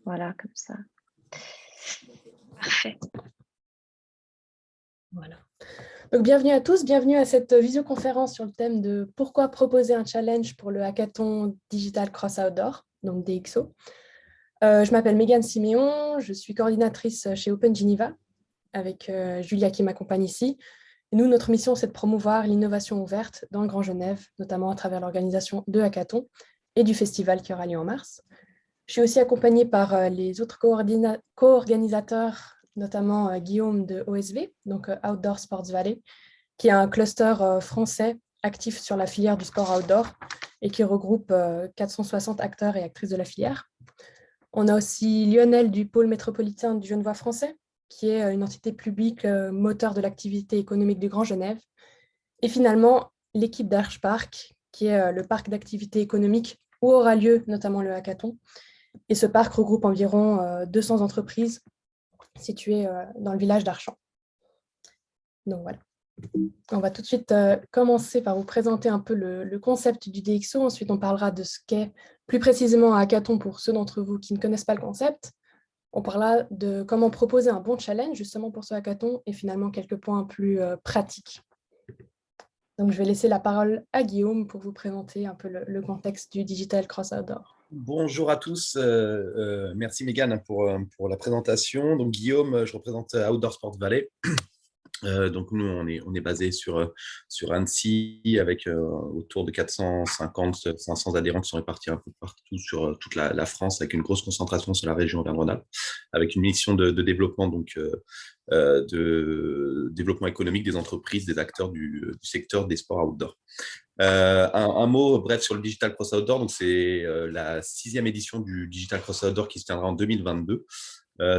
Voilà, comme ça. Parfait. Voilà. Donc, bienvenue à tous, bienvenue à cette visioconférence sur le thème de pourquoi proposer un challenge pour le hackathon Digital Cross Outdoor, donc DXO. Je m'appelle Mégane Siméon, je suis coordinatrice chez Open Geneva avec Julia qui m'accompagne ici. Et nous, notre mission, c'est de promouvoir l'innovation ouverte dans le Grand Genève, notamment à travers l'organisation de hackathons et du festival qui aura lieu en mars. Je suis aussi accompagnée par les autres co-organisateurs, notamment Guillaume de OSV, donc Outdoor Sports Valley, qui est un cluster français actif sur la filière du sport outdoor et qui regroupe 460 acteurs et actrices de la filière. On a aussi Lionel du pôle métropolitain du Genevois français, qui est une entité publique moteur de l'activité économique du Grand Genève. Et finalement, l'équipe d'Archpark, qui est le parc d'activité économique où aura lieu notamment le hackathon. Et ce parc regroupe environ 200 entreprises situées dans le village d'Archamps. Donc voilà. On va tout de suite commencer par vous présenter un peu le concept du DXO. Ensuite, on parlera de ce qu'est plus précisément un hackathon pour ceux d'entre vous qui ne connaissent pas le concept. On parlera de comment proposer un bon challenge justement pour ce hackathon et finalement quelques points plus pratiques. Donc, je vais laisser la parole à Guillaume pour vous présenter un peu le contexte du Digital Cross Outdoor. Bonjour à tous, merci Mégane pour la présentation. Donc Guillaume, je représente Outdoor Sports Valley. Donc nous, on est basé sur Annecy avec autour de 450-500 adhérents qui sont répartis un peu partout sur toute la France, avec une grosse concentration sur la région Auvergne-Rhône-Alpes, avec une mission de développement, de développement économique des entreprises, des acteurs du secteur des sports outdoor. Un mot bref sur le Digital Cross Outdoor. Donc c'est la 6e édition du Digital Cross Outdoor qui se tiendra en 2022.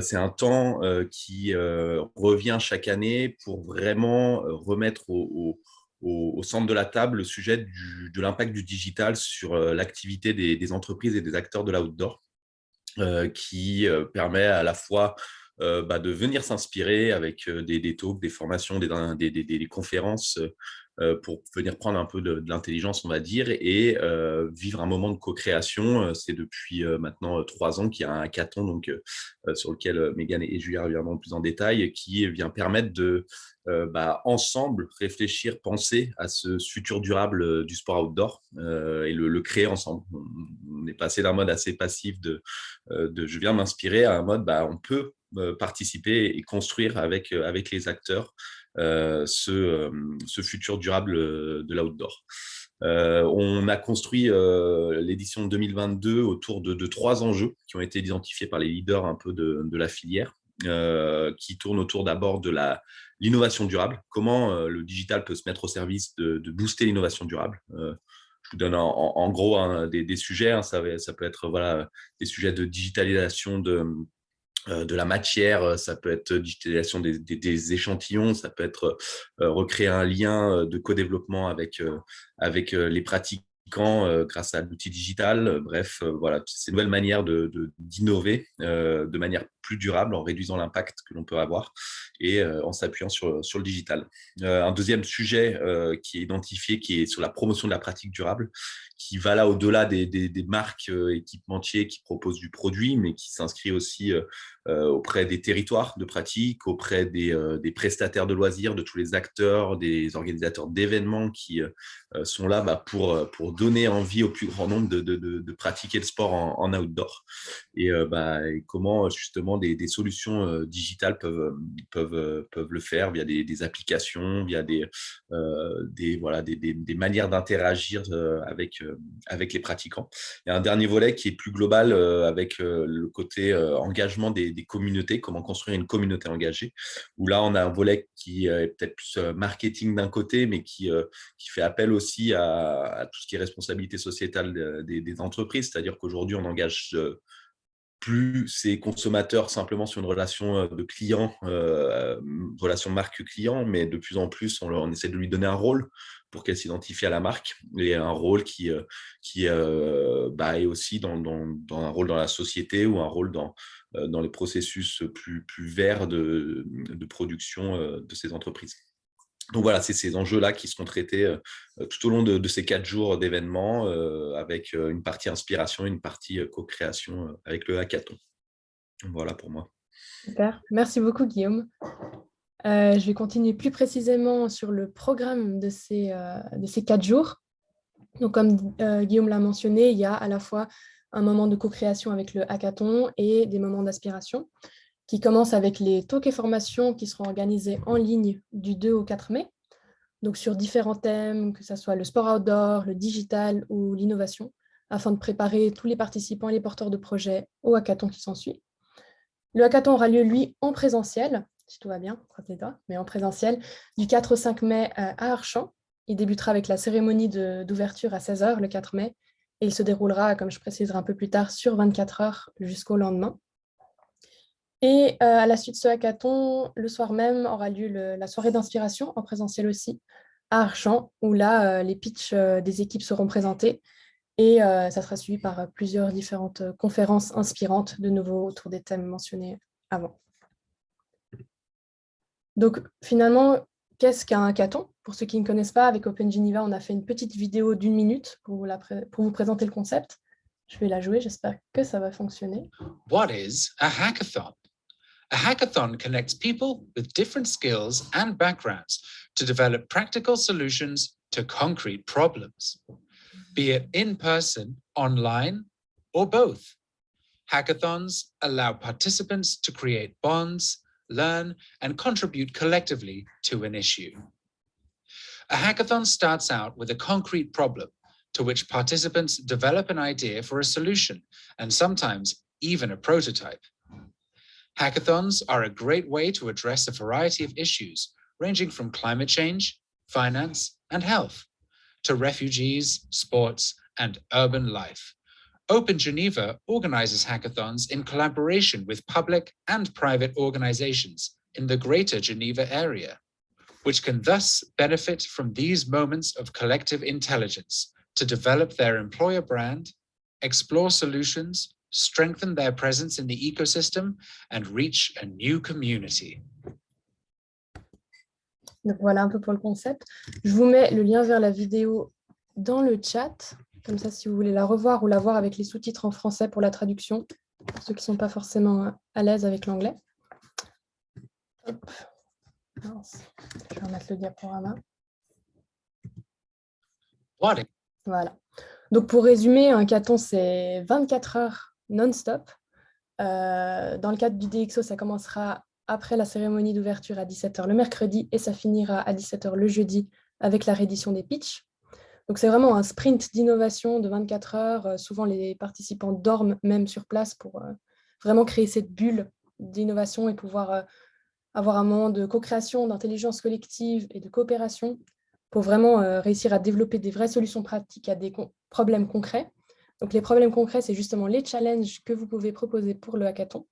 C'est un temps qui revient chaque année pour vraiment remettre au centre de la table le sujet de l'impact du digital sur l'activité des entreprises et des acteurs de l'outdoor, qui permet à la fois de venir s'inspirer avec des talks, des formations, des conférences pour venir prendre un peu de l'intelligence, on va dire, et vivre un moment de co-création. C'est depuis maintenant 3 ans qu'il y a un hackathon donc, sur lequel Mégane et Julia reviendront plus en détail, qui vient permettre de ensemble réfléchir, penser à ce futur durable du sport outdoor et le créer ensemble. On est passé d'un mode assez passif de je viens m'inspirer à un mode on peut participer et construire avec les acteurs ce futur durable de l'outdoor. On a construit l'édition 2022 autour de 3 enjeux qui ont été identifiés par les leaders un peu de la filière, qui tournent autour d'abord de l'innovation durable, comment le digital peut se mettre au service de booster l'innovation durable. Je vous donne en gros des sujets, ça peut être des sujets de digitalisation de la matière, ça peut être digitalisation des échantillons, ça peut être recréer un lien de co-développement avec les pratiquants grâce à l'outil digital. Bref, voilà, ces nouvelles manières d'innover de manière plus durable en réduisant l'impact que l'on peut avoir et en s'appuyant sur le digital. Un deuxième sujet qui est identifié, qui est sur la promotion de la pratique durable, qui va là au-delà des marques équipementiers qui proposent du produit, mais qui s'inscrit aussi auprès des territoires de pratique, auprès des prestataires de loisirs, de tous les acteurs, des organisateurs d'événements qui sont là pour donner envie au plus grand nombre de pratiquer le sport en outdoor. Et comment justement des solutions digitales peuvent le faire via des applications, via des manières d'interagir avec les pratiquants. Et un dernier volet qui est plus global avec le côté engagement des communautés, comment construire une communauté engagée, où là on a un volet qui est peut-être plus marketing d'un côté, mais qui fait appel aussi à tout ce qui est responsabilité sociétale des entreprises, c'est-à-dire qu'aujourd'hui on engage plus ces consommateurs simplement sur une relation de client, relation marque-client, mais de plus en plus, on essaie de lui donner un rôle pour qu'elle s'identifie à la marque, et un rôle qui est aussi dans un rôle dans la société ou un rôle dans les processus plus verts de production de ces entreprises. Donc voilà, c'est ces enjeux-là qui seront traités tout au long de ces 4 jours d'événements avec une partie inspiration et une partie co-création avec le hackathon. Voilà pour moi. Super. Merci beaucoup, Guillaume. Je vais continuer plus précisément sur le programme de ces 4 jours. Donc, comme Guillaume l'a mentionné, il y a à la fois un moment de co-création avec le hackathon et des moments d'aspiration qui commencent avec les talks et formations qui seront organisés en ligne du 2 au 4 mai, donc sur différents thèmes, que ce soit le sport outdoor, le digital ou l'innovation, afin de préparer tous les participants et les porteurs de projets au hackathon qui s'ensuit. Le hackathon aura lieu, lui, en présentiel, si tout va bien, croise les doigts, mais en présentiel, du 4 au 5 mai à Archamps. Il débutera avec la cérémonie d'ouverture à 16 h le 4 mai et il se déroulera, comme je préciserai un peu plus tard, sur 24 heures jusqu'au lendemain. Et à la suite de ce hackathon, le soir même aura lieu la soirée d'inspiration, en présentiel aussi, à Archamps, où là, les pitchs des équipes seront présentés et ça sera suivi par plusieurs différentes conférences inspirantes, de nouveau autour des thèmes mentionnés avant. Donc finalement, qu'est-ce qu'un hackathon? Pour ceux qui ne connaissent pas, avec Open Geneva, on a fait une petite vidéo d'1 minute pour vous présenter le concept. Je vais la jouer, j'espère que ça va fonctionner. What is a hackathon? A hackathon connects people with different skills and backgrounds to develop practical solutions to concrete problems, be it in person, online, or both. Hackathons allow participants to create bonds, learn, and contribute collectively to an issue. A hackathon starts out with a concrete problem to which participants develop an idea for a solution, and sometimes even a prototype. Hackathons are a great way to address a variety of issues, ranging from climate change, finance, and health, to refugees, sports, and urban life. Open Geneva organizes hackathons in collaboration with public and private organizations in the Greater Geneva area, which can thus benefit from these moments of collective intelligence to develop their employer brand, explore solutions, strengthen their presence in the ecosystem, and reach a new community. Donc voilà un peu pour le concept. Je vous mets le lien vers la vidéo dans le chat, comme ça si vous voulez la revoir ou la voir avec les sous-titres en français pour la traduction, pour ceux qui ne sont pas forcément à l'aise avec l'anglais. Je vais remettre le diaporama. Voilà. Donc pour résumer, un hackathon, c'est 24 heures non-stop. Dans le cadre du DxO, ça commencera après la cérémonie d'ouverture à 17 h le mercredi et ça finira à 17 h le jeudi avec la reddition des pitchs. Donc c'est vraiment un sprint d'innovation de 24 heures. Souvent, les participants dorment même sur place pour vraiment créer cette bulle d'innovation et pouvoir avoir un moment de co-création, d'intelligence collective et de coopération pour vraiment réussir à développer des vraies solutions pratiques à des problèmes concrets. Donc, les problèmes concrets, c'est justement les challenges que vous pouvez proposer pour le hackathon.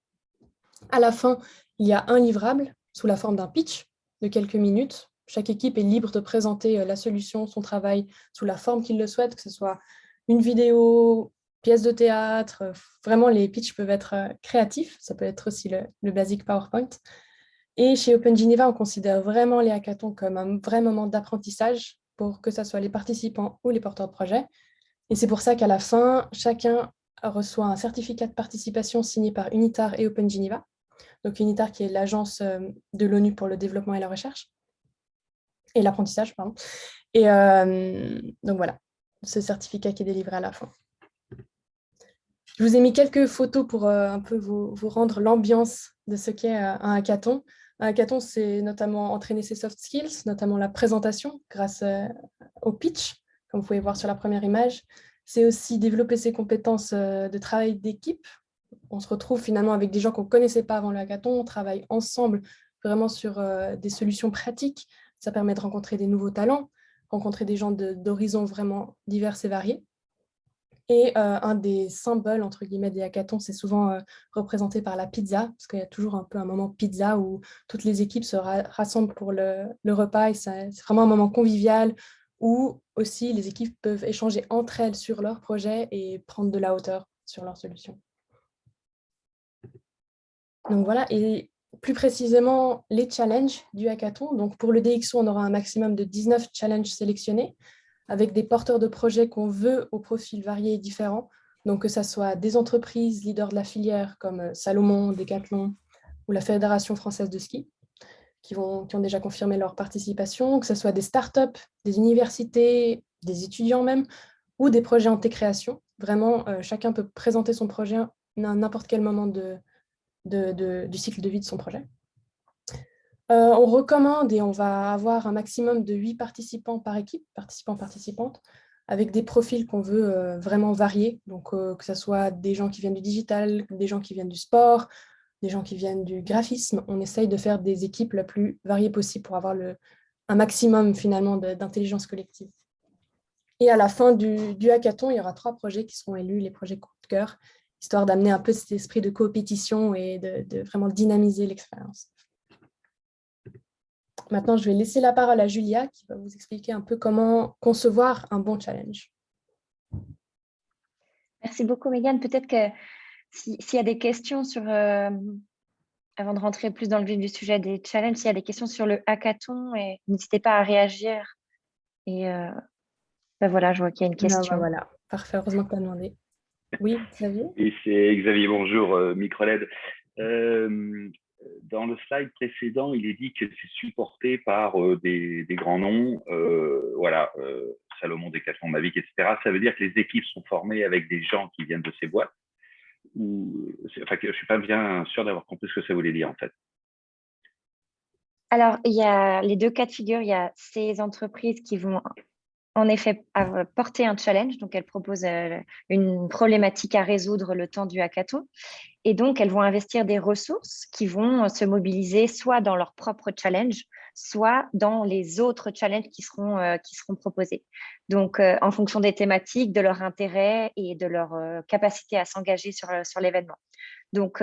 À la fin, il y a un livrable sous la forme d'un pitch de quelques minutes. Chaque équipe est libre de présenter la solution, son travail, sous la forme qu'il le souhaite, que ce soit une vidéo, pièce de théâtre. Vraiment, les pitchs peuvent être créatifs. Ça peut être aussi le basic PowerPoint. Et chez Open Geneva, on considère vraiment les hackathons comme un vrai moment d'apprentissage pour que ce soit les participants ou les porteurs de projets. Et c'est pour ça qu'à la fin, chacun reçoit un certificat de participation signé par UNITAR et Open Geneva. Donc UNITAR qui est l'agence de l'ONU pour le développement et la recherche. Et l'apprentissage, pardon. Et donc voilà, ce certificat qui est délivré à la fin. Je vous ai mis quelques photos pour un peu vous rendre l'ambiance de ce qu'est un hackathon. Un hackathon, c'est notamment entraîner ses soft skills, notamment la présentation grâce au pitch, comme vous pouvez voir sur la première image. C'est aussi développer ses compétences de travail d'équipe. On se retrouve finalement avec des gens qu'on ne connaissait pas avant le hackathon. On travaille ensemble vraiment sur des solutions pratiques. Ça permet de rencontrer des nouveaux talents, rencontrer des gens d'horizons vraiment divers et variés. Et un des symboles, entre guillemets, des hackathons, c'est souvent représenté par la pizza, parce qu'il y a toujours un peu un moment pizza où toutes les équipes se rassemblent pour le repas. Et c'est vraiment un moment convivial où aussi les équipes peuvent échanger entre elles sur leurs projets et prendre de la hauteur sur leurs solutions. Donc voilà, et plus précisément, les challenges du hackathon. Donc pour le DxO, on aura un maximum de 19 challenges sélectionnés avec des porteurs de projets qu'on veut au profil varié et différent Donc, que ce soit des entreprises leaders de la filière comme Salomon, Decathlon ou la Fédération française de ski, qui ont déjà confirmé leur participation, que ce soit des startups, des universités, des étudiants même, ou des projets en création. Vraiment, chacun peut présenter son projet à n'importe quel moment du cycle de vie de son projet. On recommande et on va avoir un maximum de 8 participants par équipe, participants-participantes, avec des profils qu'on veut vraiment variés, donc que ce soit des gens qui viennent du digital, des gens qui viennent du sport, des gens qui viennent du graphisme. On essaye de faire des équipes la plus variées possible pour avoir un maximum finalement d'intelligence collective. Et à la fin du hackathon, il y aura 3 projets qui seront élus, les projets coup de cœur, histoire d'amener un peu cet esprit de compétition et de vraiment dynamiser l'expérience. Maintenant, je vais laisser la parole à Julia qui va vous expliquer un peu comment concevoir un bon challenge. Merci beaucoup, Mégane. Peut-être que s'il y a des questions avant de rentrer plus dans le vif du sujet des challenges, s'il y a des questions sur le hackathon, n'hésitez pas à réagir. Et voilà, je vois qu'il y a une question. Voilà, parfait. Heureusement que tu as demandé. Oui, Xavier? Et c'est Xavier, bonjour, Microled. Dans le slide précédent, il est dit que c'est supporté par des grands noms, Salomon, Decathlon, Mavic, etc. Ça veut dire que les équipes sont formées avec des gens qui viennent de ces boîtes. Je ne suis pas bien sûr d'avoir compris ce que ça voulait dire, en fait. Alors, il y a les 2 cas de figure. Il y a ces entreprises qui vont en effet porter un challenge. Donc, elles proposent une problématique à résoudre le temps du hackathon. Et donc, elles vont investir des ressources qui vont se mobiliser soit dans leur propre challenge, soit dans les autres challenges qui seront proposés. Donc, en fonction des thématiques, de leur intérêt et de leur capacité à s'engager sur l'événement. Donc,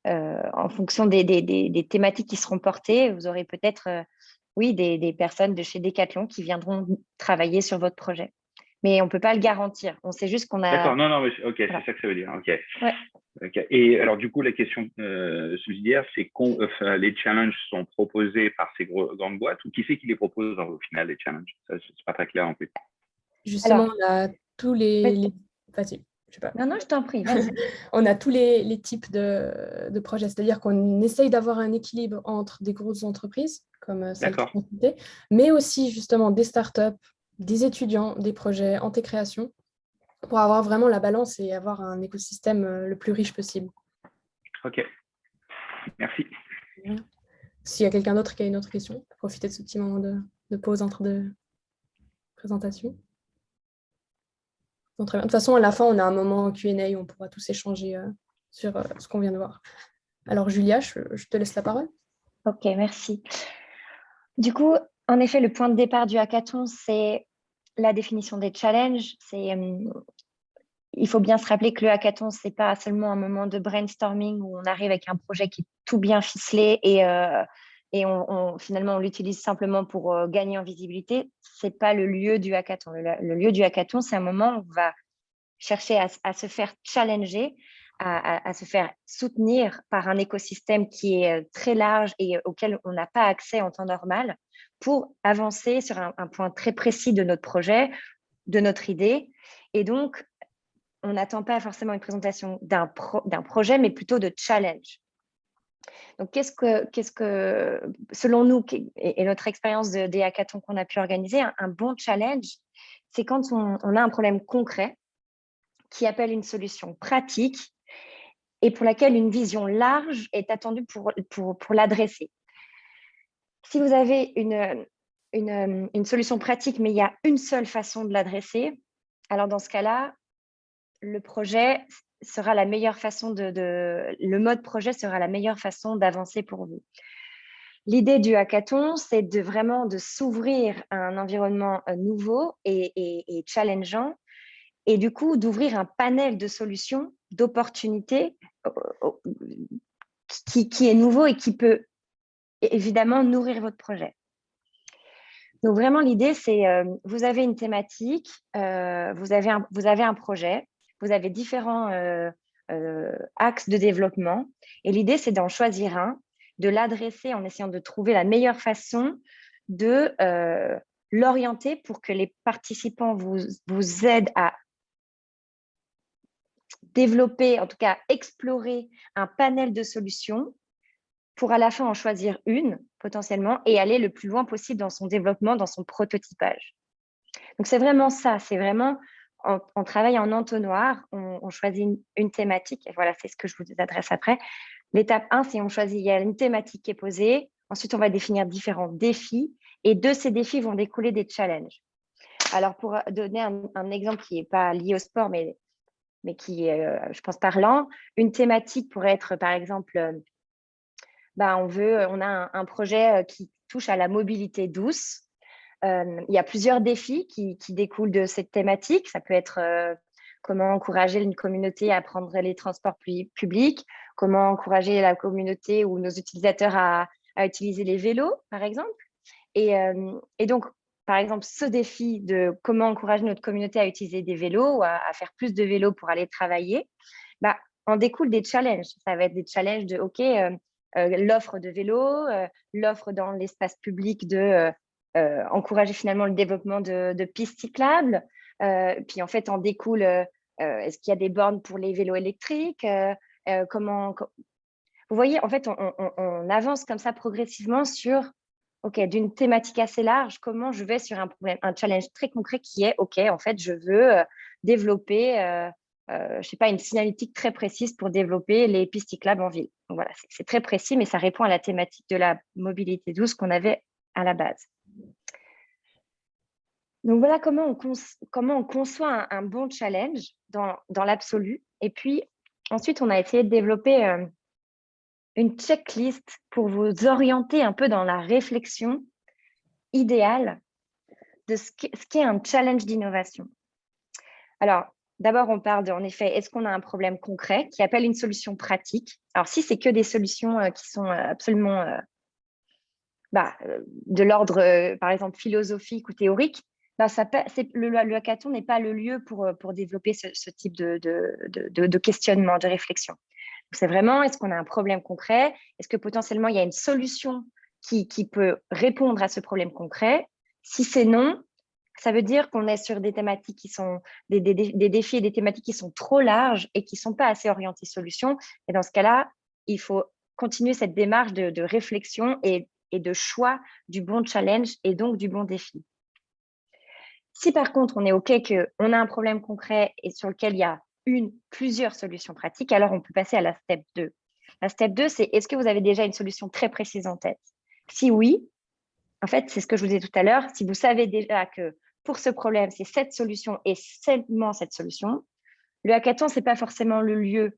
en fonction des thématiques qui seront portées, vous aurez peut-être des personnes de chez Decathlon qui viendront travailler sur votre projet. Mais on ne peut pas le garantir. On sait juste qu'on a… D'accord, non, mais ok, voilà. C'est ça que ça veut dire. Ok. Ouais. Okay. Et alors, du coup, la question subsidiaire, c'est les challenges sont proposés par ces grandes boîtes ou qui c'est qui les propose au final, les challenges? Ça, c'est pas très clair en plus. Justement, Alors, on a tous les… Vas-y, je sais pas. Non, je t'en prie, vas-y. On a tous les types de projets, c'est-à-dire qu'on essaye d'avoir un équilibre entre des grosses entreprises, comme celle qui sont citées, mais aussi justement des startups, des étudiants, des projets en création, pour avoir vraiment la balance et avoir un écosystème le plus riche possible. Ok, merci. S'il y a quelqu'un d'autre qui a une autre question, profitez de ce petit moment de pause entre 2 présentations. Donc, très bien. De toute façon, à la fin, on a un moment Q&A où on pourra tous échanger sur ce qu'on vient de voir. Alors, Julia, je te laisse la parole. Ok, merci. Du coup, en effet, le point de départ du hackathon, c'est la définition des challenges. Il faut bien se rappeler que le hackathon, ce n'est pas seulement un moment de brainstorming où on arrive avec un projet qui est tout bien ficelé et finalement, on l'utilise simplement pour gagner en visibilité. Ce n'est pas le lieu du hackathon. Le lieu du hackathon, c'est un moment où on va chercher à se faire challenger, à se faire soutenir par un écosystème qui est très large et auquel on n'a pas accès en temps normal pour avancer sur un point très précis de notre projet, de notre idée. Et donc, on n'attend pas forcément une présentation d'un projet, mais plutôt de challenge. Donc, qu'est-ce que selon nous, et notre expérience des hackathons qu'on a pu organiser, un bon challenge, c'est quand on a un problème concret qui appelle une solution pratique et pour laquelle une vision large est attendue pour l'adresser. Si vous avez une solution pratique, mais il y a une seule façon de l'adresser, alors dans ce cas-là, le projet sera la meilleure façon le mode projet sera la meilleure façon d'avancer pour vous. L'idée du hackathon, c'est vraiment de s'ouvrir à un environnement nouveau et challengeant, et du coup d'ouvrir un panel de solutions, d'opportunités qui est nouveau et qui peut évidemment nourrir votre projet. Donc vraiment, l'idée, c'est vous avez une thématique, vous avez un projet, vous avez différents axes de développement et l'idée, c'est d'en choisir un, de l'adresser en essayant de trouver la meilleure façon de l'orienter pour que les participants vous aident à développer, en tout cas explorer un panel de solutions pour à la fin en choisir une potentiellement et aller le plus loin possible dans son développement, dans son prototypage. Donc, c'est vraiment ça, c'est vraiment, on travaille en entonnoir, on choisit une thématique, et voilà, c'est ce que je vous adresse après. L'étape 1, c'est on choisit, il y a une thématique qui est posée, ensuite on va définir différents défis, et de ces défis vont découler des challenges. Alors, pour donner un exemple qui n'est pas lié au sport, mais qui est, je pense, parlant, une thématique pourrait être, par exemple, on a un projet qui touche à la mobilité douce. Il y a plusieurs défis qui découlent de cette thématique. Ça peut être comment encourager une communauté à prendre les transports publics, comment encourager la communauté ou nos utilisateurs à utiliser les vélos, par exemple. Et donc, par exemple, ce défi de comment encourager notre communauté à utiliser des vélos ou à faire plus de vélos pour aller travailler, en découle des challenges. Ça va être des challenges de, OK, l'offre de vélos, l'offre dans l'espace public de encourager finalement le développement de pistes cyclables. Puis en fait, en découle, est-ce qu'il y a des bornes pour les vélos électriques Vous voyez, en fait, on avance comme ça progressivement sur, OK, d'une thématique assez large, comment je vais sur un challenge très concret qui est, OK, en fait, je veux développer, je sais pas, une signalétique très précise pour développer les pistes cyclables en ville. Donc voilà, c'est très précis, mais ça répond à la thématique de la mobilité douce qu'on avait à la base. Donc voilà comment on conçoit un bon challenge dans l'absolu. Et puis ensuite, on a essayé de développer une checklist pour vous orienter un peu dans la réflexion idéale de ce qu'est un challenge d'innovation. Alors, d'abord, on parle en effet, est-ce qu'on a un problème concret qui appelle une solution pratique? Alors, si c'est que des solutions qui sont absolument de l'ordre, par exemple, philosophique ou théorique, le hackathon n'est pas le lieu pour développer ce type de questionnement, de réflexion. C'est vraiment, est-ce qu'on a un problème concret? Est-ce que potentiellement, il y a une solution qui peut répondre à ce problème concret? Si c'est non, ça veut dire qu'on est sur des thématiques qui sont des défis et des thématiques qui sont trop larges et qui ne sont pas assez orientées solutions. Et dans ce cas-là, il faut continuer cette démarche de réflexion et de choix du bon challenge et donc du bon défi. Si par contre, on est OK qu'on a un problème concret et sur lequel il y a plusieurs solutions pratiques, alors on peut passer à la step 2. La step 2, c'est est-ce que vous avez déjà une solution très précise en tête? Si oui, en fait, c'est ce que je vous disais tout à l'heure, si vous savez déjà que pour ce problème, c'est cette solution et seulement cette solution, le hackathon, ce n'est pas forcément le lieu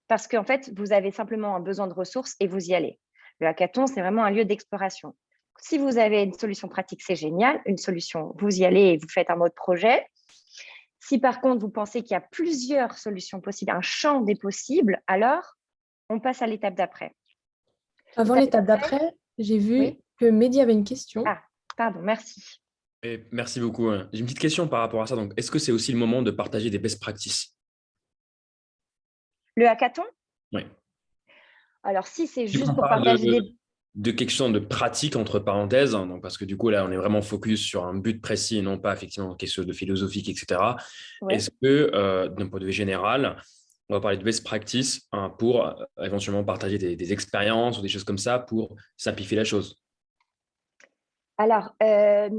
parce qu'en fait, vous avez simplement un besoin de ressources et vous y allez. Le hackathon, c'est vraiment un lieu d'exploration. Si vous avez une solution pratique, c'est génial. Une solution, vous y allez et vous faites un mode projet. Si par contre, vous pensez qu'il y a plusieurs solutions possibles, un champ des possibles, alors on passe à l'étape d'après. Avant l'étape d'après, j'ai vu que Mehdi avait une question. Ah, pardon, merci. Et merci beaucoup. J'ai une petite question par rapport à ça. Donc, est-ce que c'est aussi le moment de partager des best practices? Le hackathon? Oui. Alors, si c'est juste pour partager de quelque chose de pratique, entre parenthèses, donc parce que du coup, là, on est vraiment focus sur un but précis et non pas effectivement quelque chose de philosophique, etc. Ouais. Est-ce que, d'un point de vue général, on va parler de best practice pour éventuellement partager des expériences ou des choses comme ça pour simplifier la chose? Alors, la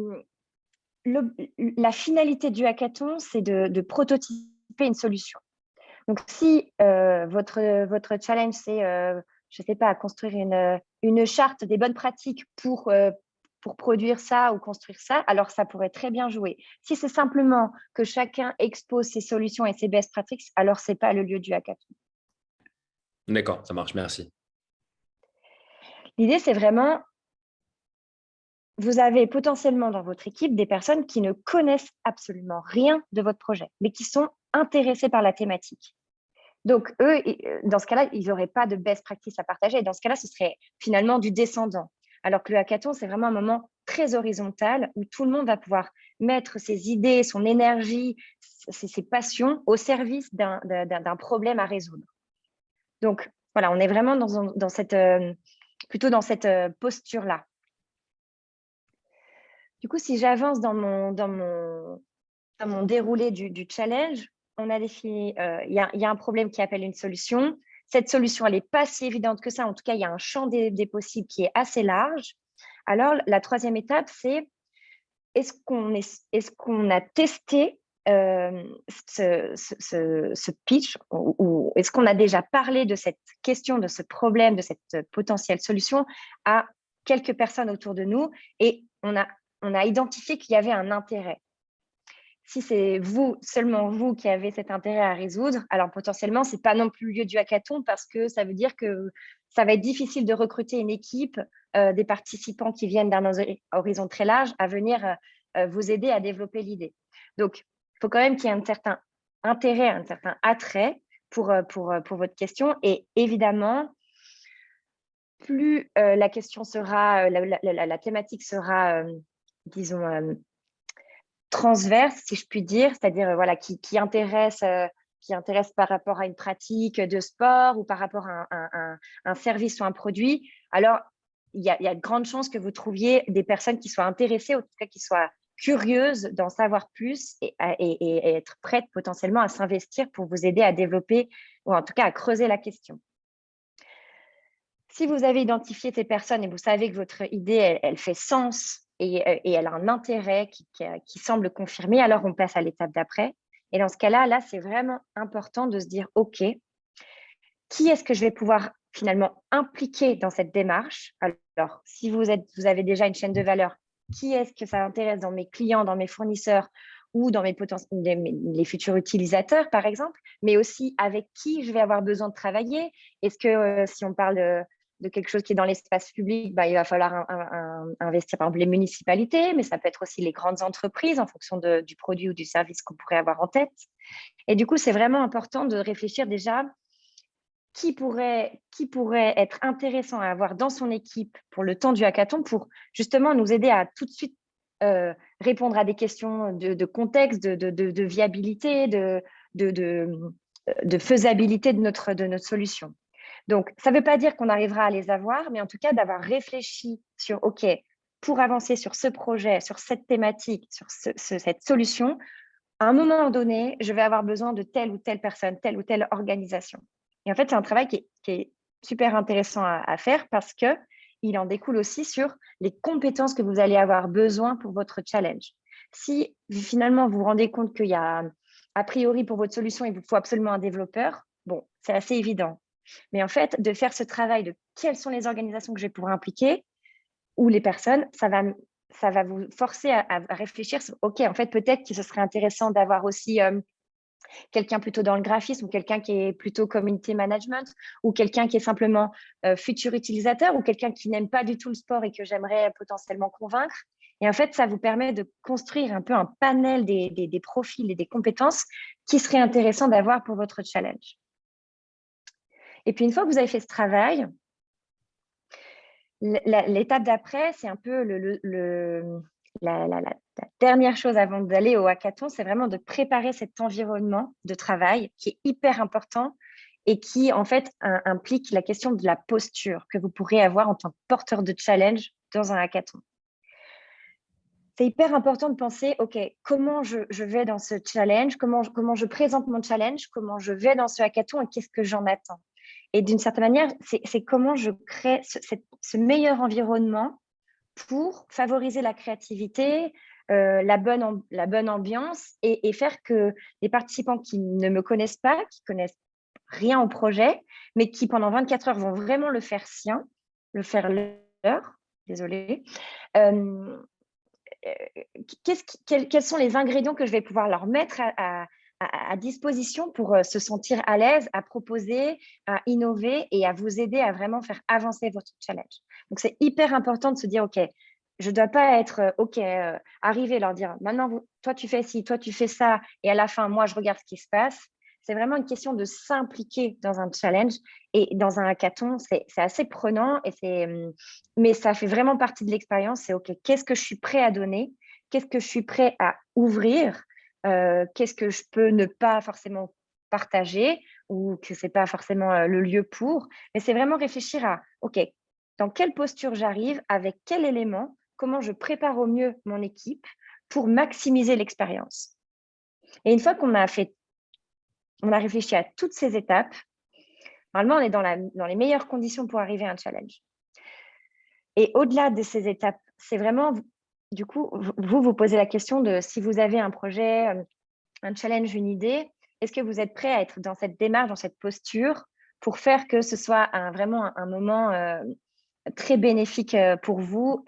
finalité du hackathon, c'est de prototyper une solution. Donc, si votre challenge, c'est, je ne sais pas, construire une charte des bonnes pratiques pour produire ça ou construire ça, alors ça pourrait très bien jouer. Si c'est simplement que chacun expose ses solutions et ses best practices, alors ce n'est pas le lieu du hackathon. D'accord, ça marche, merci. L'idée, c'est vraiment, vous avez potentiellement dans votre équipe des personnes qui ne connaissent absolument rien de votre projet, mais qui sont intéressés par la thématique. Donc, eux, dans ce cas-là, ils n'auraient pas de best practice à partager. Et dans ce cas-là, ce serait finalement du descendant. Alors que le hackathon, c'est vraiment un moment très horizontal où tout le monde va pouvoir mettre ses idées, son énergie, ses passions au service d'un problème à résoudre. Donc, voilà, on est vraiment plutôt dans cette posture-là. Du coup, si j'avance dans mon déroulé du challenge, on a défini, il y a un problème qui appelle une solution. Cette solution, elle n'est pas si évidente que ça. En tout cas, il y a un champ des possibles qui est assez large. Alors, la troisième étape, c'est est-ce qu'on a testé ce pitch ou est-ce qu'on a déjà parlé de cette question, de ce problème, de cette potentielle solution à quelques personnes autour de nous et on a identifié qu'il y avait un intérêt. Si c'est vous, seulement vous qui avez cet intérêt à résoudre, alors potentiellement, ce n'est pas non plus le lieu du hackathon parce que ça veut dire que ça va être difficile de recruter une équipe, des participants qui viennent d'un horizon très large à venir vous aider à développer l'idée. Donc, il faut quand même qu'il y ait un certain intérêt, un certain attrait pour votre question. Et évidemment, plus la question sera, la thématique sera, disons, transverse, si je puis dire, c'est-à-dire voilà, qui intéresse par rapport à une pratique de sport ou par rapport à un service ou un produit, alors il y a de grandes chances que vous trouviez des personnes qui soient intéressées, ou en tout cas qui soient curieuses d'en savoir plus et être prêtes potentiellement à s'investir pour vous aider à développer ou en tout cas à creuser la question. Si vous avez identifié ces personnes et vous savez que votre idée, elle fait sens et elle a un intérêt qui semble confirmé, alors on passe à l'étape d'après. Et dans ce cas-là, c'est vraiment important de se dire, OK, qui est-ce que je vais pouvoir finalement impliquer dans cette démarche? Alors, si vous avez déjà une chaîne de valeur, qui est-ce que ça intéresse dans mes clients, dans mes fournisseurs ou dans les futurs utilisateurs, par exemple, mais aussi avec qui je vais avoir besoin de travailler? Est-ce que si on parle de quelque chose qui est dans l'espace public, il va falloir investir, par exemple, les municipalités, mais ça peut être aussi les grandes entreprises en fonction du produit ou du service qu'on pourrait avoir en tête. Et du coup, c'est vraiment important de réfléchir déjà qui pourrait être intéressant à avoir dans son équipe pour le temps du hackathon pour justement nous aider à tout de suite répondre à des questions de contexte, de viabilité, de faisabilité de notre solution. Donc, ça ne veut pas dire qu'on arrivera à les avoir, mais en tout cas d'avoir réfléchi sur, OK, pour avancer sur ce projet, sur cette thématique, sur cette solution, à un moment donné, je vais avoir besoin de telle ou telle personne, telle ou telle organisation. Et en fait, c'est un travail qui est super intéressant à faire parce qu'il en découle aussi sur les compétences que vous allez avoir besoin pour votre challenge. Si finalement vous vous rendez compte qu'il y a, a priori pour votre solution, il vous faut absolument un développeur, bon, c'est assez évident. Mais en fait, de faire ce travail de quelles sont les organisations que je vais pouvoir impliquer ou les personnes, ça va vous forcer à réfléchir sur, OK, en fait, peut-être que ce serait intéressant d'avoir aussi quelqu'un plutôt dans le graphisme ou quelqu'un qui est plutôt community management ou quelqu'un qui est simplement futur utilisateur ou quelqu'un qui n'aime pas du tout le sport et que j'aimerais potentiellement convaincre. Et en fait, ça vous permet de construire un peu un panel des profils et des compétences qui seraient intéressants d'avoir pour votre challenge. Et puis, une fois que vous avez fait ce travail, l'étape d'après, c'est un peu la dernière chose avant d'aller au hackathon, c'est vraiment de préparer cet environnement de travail qui est hyper important et qui, en fait, implique la question de la posture que vous pourrez avoir en tant que porteur de challenge dans un hackathon. C'est hyper important de penser, OK, comment je vais dans ce challenge, comment je présente mon challenge, comment je vais dans ce hackathon et qu'est-ce que j'en attends. Et d'une certaine manière, c'est comment je crée ce meilleur environnement pour favoriser la créativité, la bonne ambiance et faire que les participants qui ne me connaissent pas, qui connaissent rien au projet, mais qui pendant 24 heures vont vraiment le faire sien, le faire leur, désolée, quels sont les ingrédients que je vais pouvoir leur mettre à disposition pour se sentir à l'aise, à proposer, à innover et à vous aider à vraiment faire avancer votre challenge. Donc, c'est hyper important de se dire, OK, je ne dois pas être, arriver, leur dire, maintenant, toi, tu fais ci, toi, tu fais ça, et à la fin, moi, je regarde ce qui se passe. C'est vraiment une question de s'impliquer dans un challenge et dans un hackathon, c'est assez prenant, mais ça fait vraiment partie de l'expérience. C'est OK, qu'est-ce que je suis prêt à donner? Qu'est-ce que je suis prêt à ouvrir? Qu'est-ce que je peux ne pas forcément partager ou que ce n'est pas forcément le lieu pour? Mais c'est vraiment réfléchir à, OK, dans quelle posture j'arrive, avec quel élément, comment je prépare au mieux mon équipe pour maximiser l'expérience. Et une fois qu'on a fait on a réfléchi à toutes ces étapes. Normalement, on est dans les meilleures conditions pour arriver à un challenge. Et au-delà de ces étapes, c'est vraiment, du coup, vous posez la question de si vous avez un projet, un challenge, une idée, est-ce que vous êtes prêt à être dans cette démarche, dans cette posture pour faire que ce soit vraiment un moment très bénéfique pour vous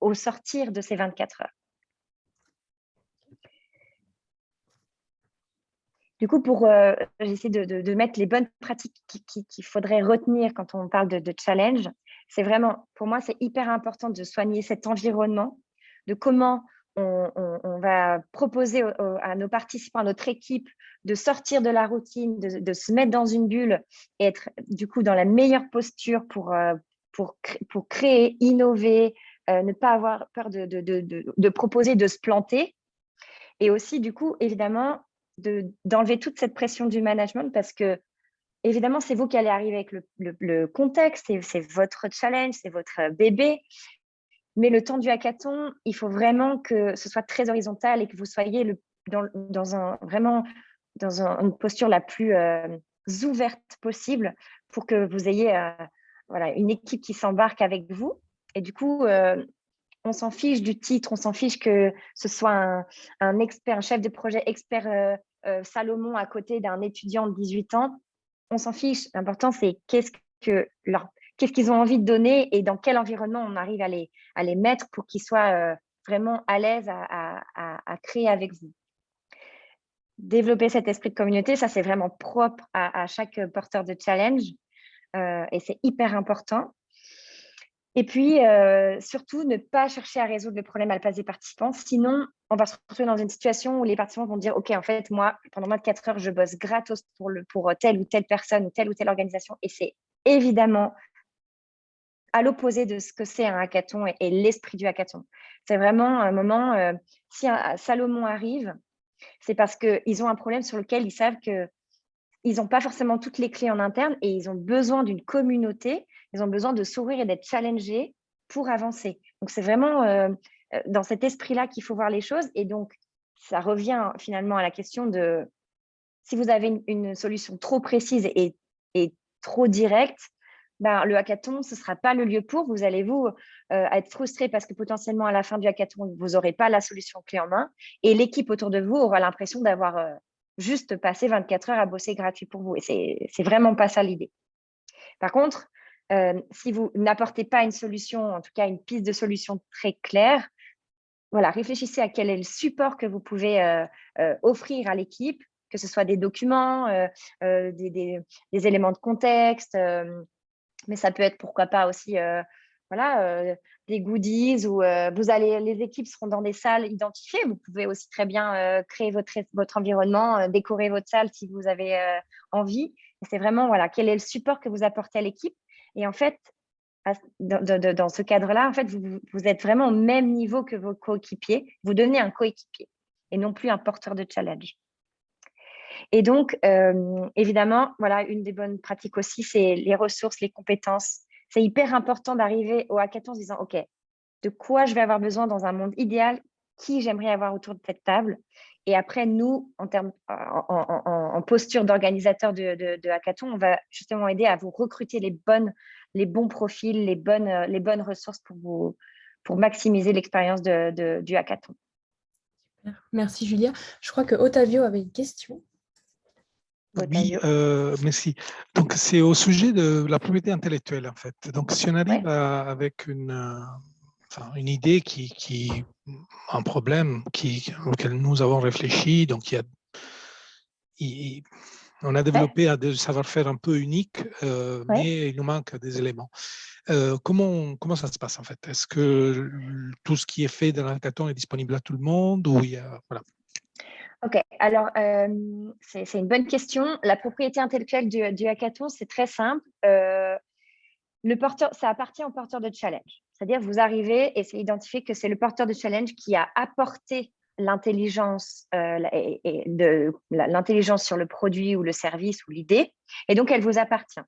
au sortir de ces 24 heures. Du coup, j'essaie de mettre les bonnes pratiques qu'il faudrait retenir quand on parle de challenge. C'est vraiment, pour moi, c'est hyper important de soigner cet environnement, de comment on va proposer à nos participants, à notre équipe, de sortir de la routine, de se mettre dans une bulle et être du coup dans la meilleure posture pour créer, innover, ne pas avoir peur de proposer, de se planter. Et aussi, du coup, évidemment, d'enlever toute cette pression du management parce que, évidemment, c'est vous qui allez arriver avec le contexte, c'est votre challenge, c'est votre bébé. Mais le temps du hackathon, il faut vraiment que ce soit très horizontal et que vous soyez vraiment dans une posture la plus ouverte possible pour que vous ayez une équipe qui s'embarque avec vous. Et du coup, on s'en fiche du titre, on s'en fiche que ce soit un expert, un chef de projet expert Salomon à côté d'un étudiant de 18 ans. On s'en fiche. L'important, c'est qu'est-ce qu'ils ont envie de donner et dans quel environnement on arrive à les mettre pour qu'ils soient vraiment à l'aise à créer avec vous. Développer cet esprit de communauté, ça, c'est vraiment propre à chaque porteur de challenge et c'est hyper important. Et puis, surtout, ne pas chercher à résoudre le problème à la place des participants. Sinon, on va se retrouver dans une situation où les participants vont dire « Ok, en fait, moi, pendant moins de 4 heures, je bosse gratos pour telle ou telle personne ou telle organisation. » Et c'est évidemment à l'opposé de ce que c'est un hackathon et l'esprit du hackathon. C'est vraiment un moment, si un Salomon arrive, c'est parce qu'ils ont un problème sur lequel ils savent qu'ils n'ont pas forcément toutes les clés en interne et ils ont besoin d'une communauté, ils ont besoin de s'ouvrir et d'être challengés pour avancer. Donc, c'est vraiment dans cet esprit-là qu'il faut voir les choses. Et donc, ça revient finalement à la question de si vous avez une solution trop précise et trop directe, le hackathon, ce ne sera pas le lieu pour. Vous allez être frustré parce que potentiellement, à la fin du hackathon, vous n'aurez pas la solution clé en main et l'équipe autour de vous aura l'impression d'avoir juste passer 24 heures à bosser gratuit pour vous. Et c'est vraiment pas ça l'idée. Par contre, si vous n'apportez pas une solution, en tout cas une piste de solution très claire, réfléchissez à quel est le support que vous pouvez offrir à l'équipe, que ce soit des documents, des éléments de contexte, mais ça peut être pourquoi pas aussi des goodies où les équipes seront dans des salles identifiées. Vous pouvez aussi très bien créer votre environnement, décorer votre salle si vous avez envie. Et c'est vraiment quel est le support que vous apportez à l'équipe. Et en fait, dans ce cadre-là, en fait, vous êtes vraiment au même niveau que vos coéquipiers. Vous devenez un coéquipier et non plus un porteur de challenge. Et donc, évidemment, une des bonnes pratiques aussi, c'est les ressources, les compétences. C'est hyper important d'arriver au hackathon en se disant, OK, de quoi je vais avoir besoin dans un monde idéal, qui j'aimerais avoir autour de cette table. Et après, nous, en posture d'organisateur de hackathon, on va justement aider à vous recruter les bons profils, les bonnes ressources pour maximiser l'expérience du hackathon. Merci Julia. Je crois que Ottavio avait une question. Oui, merci. Donc, c'est au sujet de la propriété intellectuelle, en fait. Donc, si on arrive avec une idée un problème auquel nous avons réfléchi, donc on a développé des savoir-faire un peu uniques, mais il nous manque des éléments. Comment ça se passe, en fait? Est-ce que tout ce qui est fait dans l'hackathon est disponible à tout le monde ou il y a, voilà. Ok, alors c'est une bonne question. La propriété intellectuelle du hackathon, c'est très simple. Ça appartient au porteur de challenge. C'est-à-dire, vous arrivez et c'est identifié que c'est le porteur de challenge qui a apporté l'intelligence l'intelligence sur le produit ou le service ou l'idée, et donc elle vous appartient.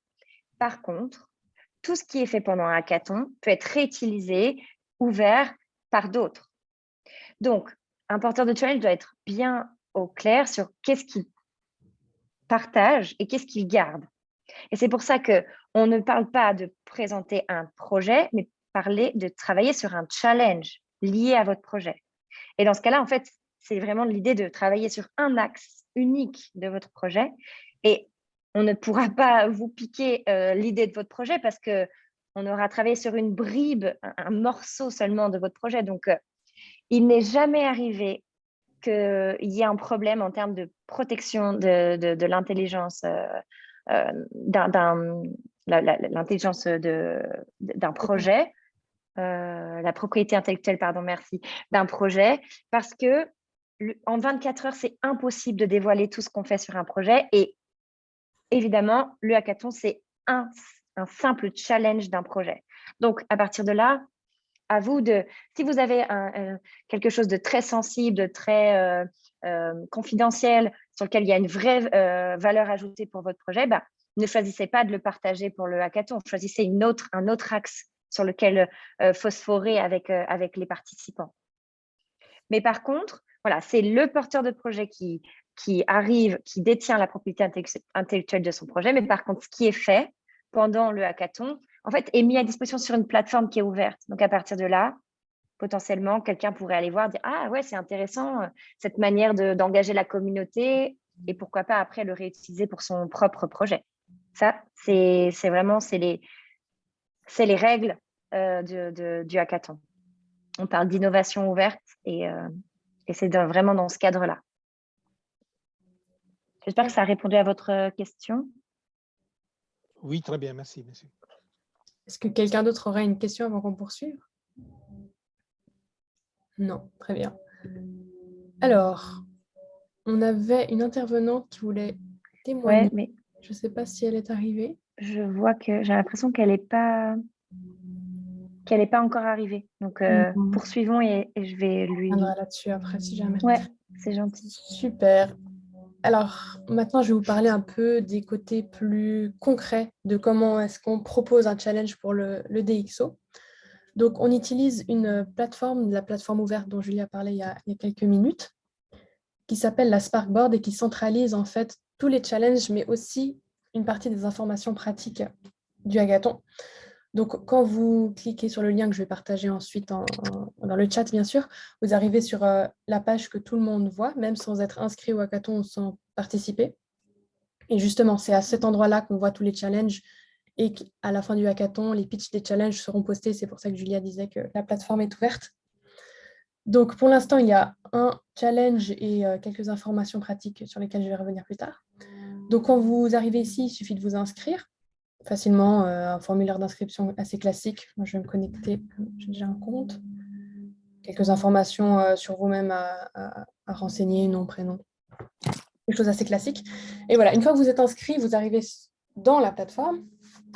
Par contre, tout ce qui est fait pendant un hackathon peut être réutilisé, ouvert par d'autres. Donc, un porteur de challenge doit être bien au clair sur qu'est-ce qui partagent et qu'est-ce qu'ils gardent. Et c'est pour ça qu'on ne parle pas de présenter un projet, mais parler de travailler sur un challenge lié à votre projet. Et dans ce cas-là, en fait, c'est vraiment l'idée de travailler sur un axe unique de votre projet. Et on ne pourra pas vous piquer l'idée de votre projet parce qu'on aura travaillé sur une bribe, un morceau seulement de votre projet. Donc, il n'est jamais arrivé qu'il y ait un problème en termes de protection de l'intelligence l'intelligence d'un projet, la propriété intellectuelle, pardon, merci, d'un projet, parce que en 24 heures, c'est impossible de dévoiler tout ce qu'on fait sur un projet. Et évidemment, le hackathon, c'est un simple challenge d'un projet. Donc, à partir de là, à vous si vous avez quelque chose de très sensible, de très confidentiel, sur lequel il y a une vraie valeur ajoutée pour votre projet, ne choisissez pas de le partager pour le hackathon. Choisissez un autre axe sur lequel phosphorer avec les participants. Mais par contre, voilà, c'est le porteur de projet qui arrive, qui détient la propriété intellectuelle de son projet. Mais par contre, ce qui est fait pendant le hackathon, en fait, est mis à disposition sur une plateforme qui est ouverte. Donc, à partir de là, potentiellement, quelqu'un pourrait aller voir, dire « Ah ouais, c'est intéressant, cette manière d'engager la communauté, et pourquoi pas après le réutiliser pour son propre projet. » Ça, c'est vraiment les règles du hackathon. On parle d'innovation ouverte et c'est vraiment dans ce cadre-là. J'espère que ça a répondu à votre question. Oui, très bien, merci. Est-ce que quelqu'un d'autre aurait une question avant qu'on poursuive? Non, très bien. Alors, on avait une intervenante qui voulait témoigner. Ouais, mais je ne sais pas si elle est arrivée. Je vois que j'ai l'impression qu'elle n'est pas encore arrivée. Donc, poursuivons et je vais lui... On viendra là-dessus après, si jamais. Ouais, c'est gentil. Super. Alors, maintenant, je vais vous parler un peu des côtés plus concrets de comment est-ce qu'on propose un challenge pour le DxO. Donc, on utilise une plateforme, la plateforme ouverte dont Julie a parlé il y a quelques minutes, qui s'appelle la Sparkboard et qui centralise en fait tous les challenges, mais aussi une partie des informations pratiques du hackathon. Donc, quand vous cliquez sur le lien que je vais partager ensuite dans le chat, bien sûr, vous arrivez sur la page que tout le monde voit, même sans être inscrit au hackathon ou sans participer. Et justement, c'est à cet endroit-là qu'on voit tous les challenges et qu'à la fin du hackathon, les pitchs des challenges seront postés. C'est pour ça que Julia disait que la plateforme est ouverte. Donc, pour l'instant, il y a un challenge et quelques informations pratiques sur lesquelles je vais revenir plus tard. Donc, quand vous arrivez ici, il suffit de vous inscrire facilement, un formulaire d'inscription assez classique. Moi, je vais me connecter, j'ai déjà un compte. Quelques informations sur vous-même à renseigner, nom, prénom. Quelque chose assez classique. Et voilà, une fois que vous êtes inscrit, vous arrivez dans la plateforme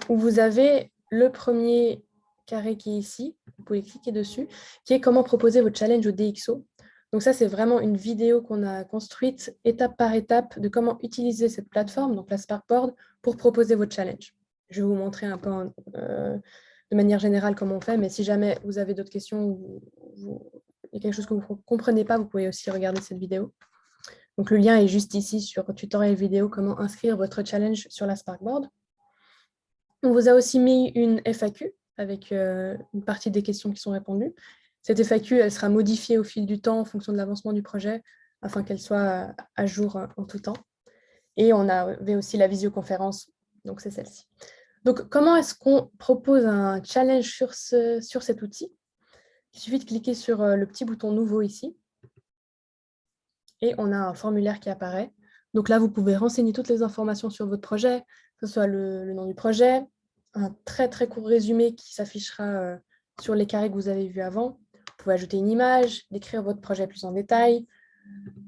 où vous avez le premier carré qui est ici, vous pouvez cliquer dessus, qui est comment proposer votre challenge au DxO. Donc ça, c'est vraiment une vidéo qu'on a construite étape par étape de comment utiliser cette plateforme, donc la Sparkboard, pour proposer votre challenge. Je vais vous montrer un peu de manière générale comment on fait, mais si jamais vous avez d'autres questions ou il y a quelque chose que vous ne comprenez pas, vous pouvez aussi regarder cette vidéo. Donc le lien est juste ici sur tutoriel vidéo, comment inscrire votre challenge sur la Sparkboard. On vous a aussi mis une FAQ avec une partie des questions qui sont répondues. Cette FAQ, elle sera modifiée au fil du temps en fonction de l'avancement du projet, afin qu'elle soit à jour en tout temps. Et on avait aussi la visioconférence, donc c'est celle-ci. Donc, comment est-ce qu'on propose un challenge sur cet outil? Il suffit de cliquer sur le petit bouton « Nouveau » ici. Et on a un formulaire qui apparaît. Donc là, vous pouvez renseigner toutes les informations sur votre projet, que ce soit le nom du projet, un très très court résumé qui s'affichera sur les carrés que vous avez vus avant. Vous pouvez ajouter une image, décrire votre projet plus en détail,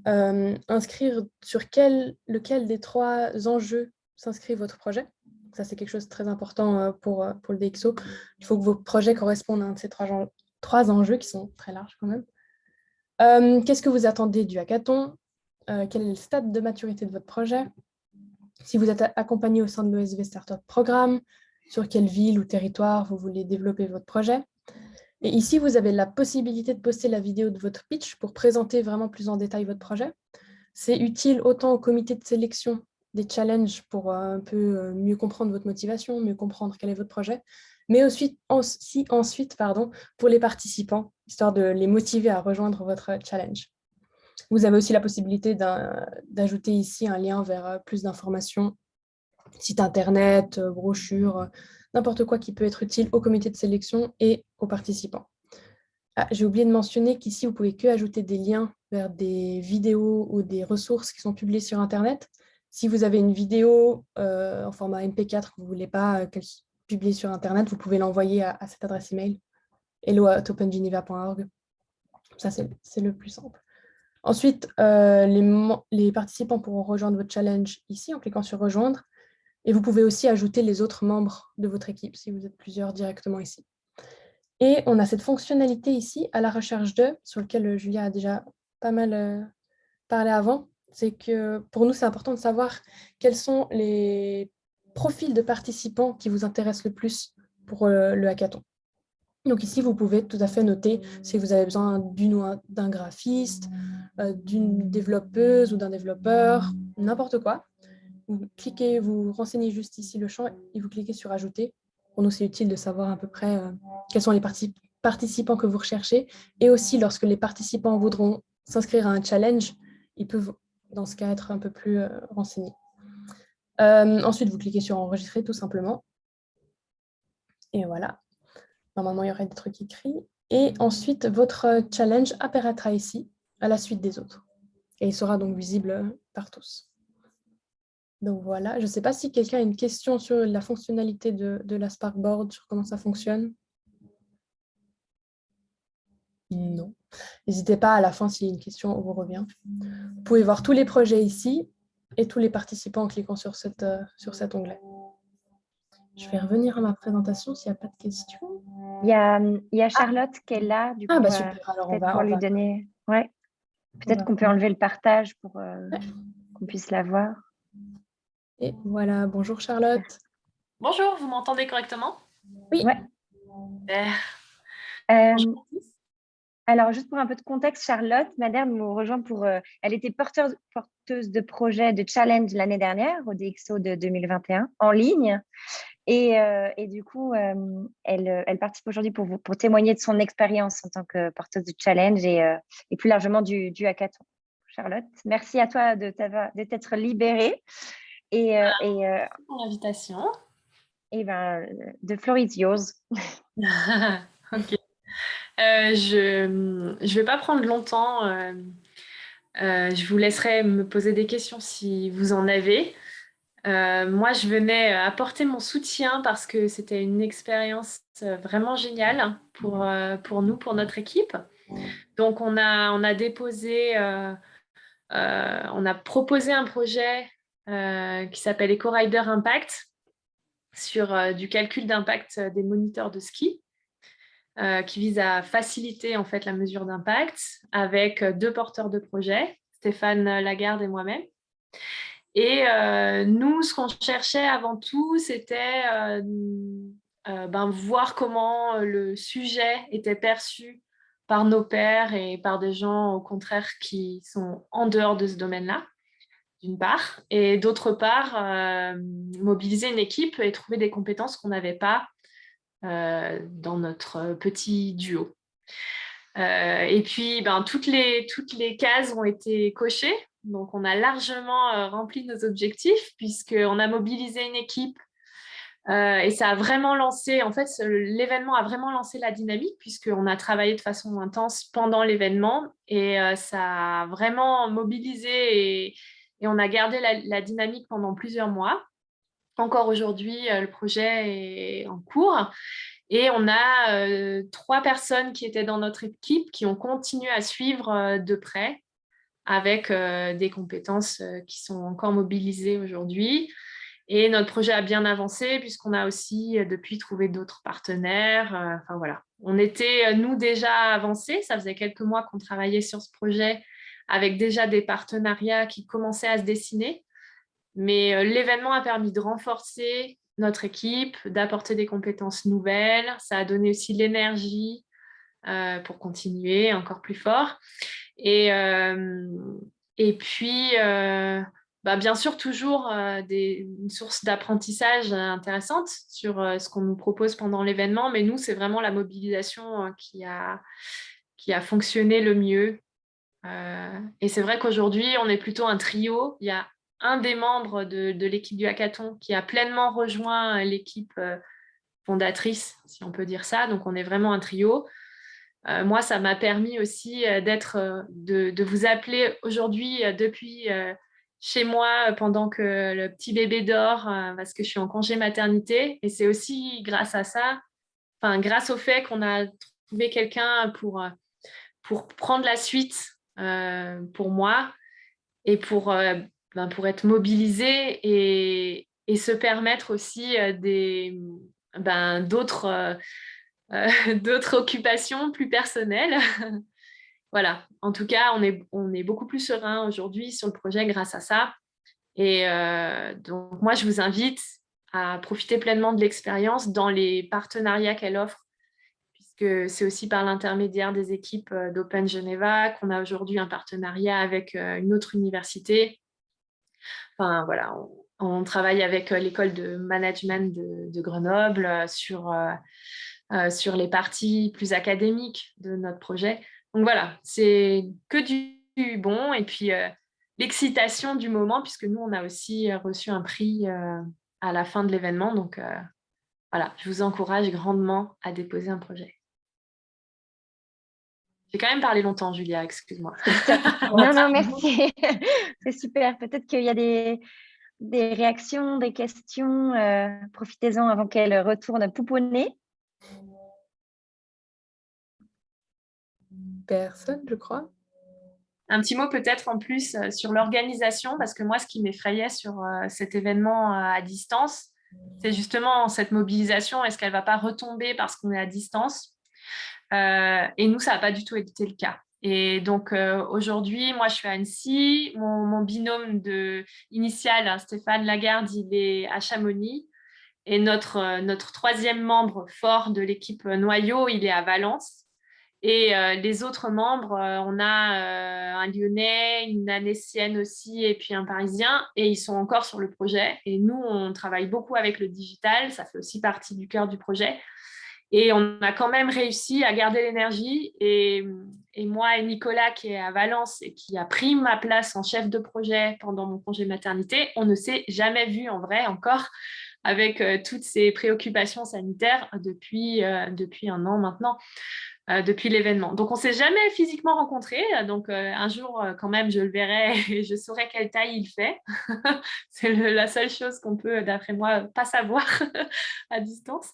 inscrire sur lequel des 3 enjeux s'inscrit votre projet. Ça, c'est quelque chose de très important pour le DxO. Il faut que vos projets correspondent à un de ces 3 enjeux qui sont très larges quand même. Qu'est-ce que vous attendez du hackathon? Quel est le stade de maturité de votre projet? Si vous êtes accompagné au sein de l'OSV Startup Programme, sur quelle ville ou territoire vous voulez développer votre projet. Et ici, vous avez la possibilité de poster la vidéo de votre pitch pour présenter vraiment plus en détail votre projet. C'est utile autant au comité de sélection des challenges pour un peu mieux comprendre votre motivation, mieux comprendre quel est votre projet, mais aussi ensuite, pour les participants, histoire de les motiver à rejoindre votre challenge. Vous avez aussi la possibilité d'ajouter ici un lien vers plus d'informations, site internet, brochure, n'importe quoi qui peut être utile au comité de sélection et aux participants. Ah, j'ai oublié de mentionner qu'ici, vous pouvez que ajouter des liens vers des vidéos ou des ressources qui sont publiées sur Internet. Si vous avez une vidéo en format MP4 que vous ne voulez pas qu'elle soit publiée sur Internet, vous pouvez l'envoyer à cette adresse email, hello@opengeneva.org. Ça, c'est le plus simple. Ensuite, les participants pourront rejoindre votre challenge ici en cliquant sur « Rejoindre ». Et vous pouvez aussi ajouter les autres membres de votre équipe si vous êtes plusieurs directement ici. Et on a cette fonctionnalité ici, à la recherche de, sur laquelle Julia a déjà pas mal parlé avant. C'est que pour nous, c'est important de savoir quels sont les profils de participants qui vous intéressent le plus pour le hackathon. Donc ici, vous pouvez tout à fait noter si vous avez besoin d'une ou d'un graphiste, d'une développeuse ou d'un développeur, n'importe quoi. Vous cliquez, vous renseignez juste ici le champ et vous cliquez sur « Ajouter ». Pour nous, c'est utile de savoir à peu près quels sont les participants que vous recherchez. Et aussi, lorsque les participants voudront s'inscrire à un challenge, ils peuvent, dans ce cas, être un peu plus renseignés. Ensuite, vous cliquez sur « Enregistrer » tout simplement. Et voilà. Normalement, il y aurait des trucs écrits. Et ensuite, votre challenge apparaîtra ici, à la suite des autres. Et il sera donc visible par tous. Donc voilà, je ne sais pas si quelqu'un a une question sur la fonctionnalité de la Sparkboard, sur comment ça fonctionne. Non. N'hésitez pas à la fin s'il y a une question, on vous revient. Vous pouvez voir tous les projets ici et tous les participants en cliquant sur cet onglet. Je vais revenir à ma présentation s'il n'y a pas de questions. Il y a Charlotte qui est là, du coup, super. Alors peut-être pour lui donner... Ouais. Peut-être qu'on peut enlever le partage pour qu'on puisse la voir. Et voilà, bonjour Charlotte. Bonjour, vous m'entendez correctement? Oui. Ouais. Alors, juste pour un peu de contexte, Charlotte Madère nous rejoint pour... elle était porteuse de projet de challenge l'année dernière au DXO de 2021 en ligne. Et du coup, elle participe aujourd'hui pour témoigner de son expérience en tant que porteuse de challenge et plus largement du hackathon. Charlotte, merci à toi de t'être libérée. Pour l'invitation. Et ben, the floor is yours. Ok. Je ne vais pas prendre longtemps. Je vous laisserai me poser des questions si vous en avez. Moi, je venais apporter mon soutien parce que c'était une expérience vraiment géniale pour nous, pour notre équipe. Donc, on a proposé un projet qui s'appelle EcoRider Impact sur du calcul d'impact des moniteurs de ski qui vise à faciliter en fait la mesure d'impact avec 2 porteurs de projet, Stéphane Lagarde et moi-même. Et nous, ce qu'on cherchait avant tout, c'était voir comment le sujet était perçu par nos pairs et par des gens, au contraire, qui sont en dehors de ce domaine-là, d'une part. Et d'autre part, mobiliser une équipe et trouver des compétences qu'on n'avait pas dans notre petit duo. Et puis, toutes les cases ont été cochées. Donc, on a largement rempli nos objectifs puisqu'on a mobilisé une équipe et ça a vraiment lancé, en fait, l'événement a vraiment lancé la dynamique puisqu'on a travaillé de façon intense pendant l'événement et ça a vraiment mobilisé et on a gardé la dynamique pendant plusieurs mois. Encore aujourd'hui, le projet est en cours. Et on a 3 personnes qui étaient dans notre équipe qui ont continué à suivre de près avec des compétences qui sont encore mobilisées aujourd'hui. Et notre projet a bien avancé puisqu'on a aussi depuis trouvé d'autres partenaires. Enfin voilà, on était nous déjà avancés. Ça faisait quelques mois qu'on travaillait sur ce projet avec déjà des partenariats qui commençaient à se dessiner. Mais l'événement a permis de renforcer notre équipe, d'apporter des compétences nouvelles. Ça a donné aussi l'énergie pour continuer encore plus fort. Et puis, bien sûr, toujours une source d'apprentissage intéressante sur ce qu'on nous propose pendant l'événement, mais nous, c'est vraiment la mobilisation qui a fonctionné le mieux. Et c'est vrai qu'aujourd'hui, on est plutôt un trio. Il y a un des membres de l'équipe du hackathon qui a pleinement rejoint l'équipe fondatrice, si on peut dire ça. Donc, on est vraiment un trio. Moi, ça m'a permis aussi de vous appeler aujourd'hui depuis chez moi pendant que le petit bébé dort parce que je suis en congé maternité. Et c'est aussi grâce à ça, grâce au fait qu'on a trouvé quelqu'un pour prendre la suite pour moi et pour être mobilisé et se permettre aussi d'autres occupations plus personnelles. Voilà. En tout cas, on est beaucoup plus serein aujourd'hui sur le projet grâce à ça. Et donc, moi, je vous invite à profiter pleinement de l'expérience dans les partenariats qu'elle offre, puisque c'est aussi par l'intermédiaire des équipes d'Open Geneva qu'on a aujourd'hui un partenariat avec une autre université. Enfin, voilà, on travaille avec l'école de management de Grenoble sur les parties plus académiques de notre projet. Donc voilà, c'est que du bon. Et puis, l'excitation du moment, puisque nous, on a aussi reçu un prix à la fin de l'événement. Donc, voilà, je vous encourage grandement à déposer un projet. J'ai quand même parlé longtemps, Julia, excuse-moi. Non, merci. C'est super. Peut-être qu'il y a des réactions, des questions. Profitez-en avant qu'elle retourne pouponner. Personne, je crois. Un petit mot peut-être en plus sur l'organisation, parce que moi, ce qui m'effrayait sur cet événement à distance, c'est justement cette mobilisation. Est-ce qu'elle ne va pas retomber parce qu'on est à distance ? Et nous, ça n'a pas du tout été le cas. Et donc, aujourd'hui, moi, je suis à Annecy. Mon binôme initial, hein, Stéphane Lagarde, il est à Chamonix. Et notre troisième membre fort de l'équipe Noyau, il est à Valence. Et les autres membres, on a un Lyonnais, une Annécienne aussi, et puis un Parisien, et ils sont encore sur le projet. Et nous, on travaille beaucoup avec le digital, ça fait aussi partie du cœur du projet. Et on a quand même réussi à garder l'énergie. Et moi et Nicolas, qui est à Valence et qui a pris ma place en chef de projet pendant mon congé maternité, on ne s'est jamais vu en vrai encore avec toutes ces préoccupations sanitaires depuis un an maintenant. Depuis l'événement. Donc, on ne s'est jamais physiquement rencontrés. Donc, un jour, quand même, je le verrai et je saurai quelle taille il fait. C'est la seule chose qu'on peut, d'après moi, pas savoir à distance.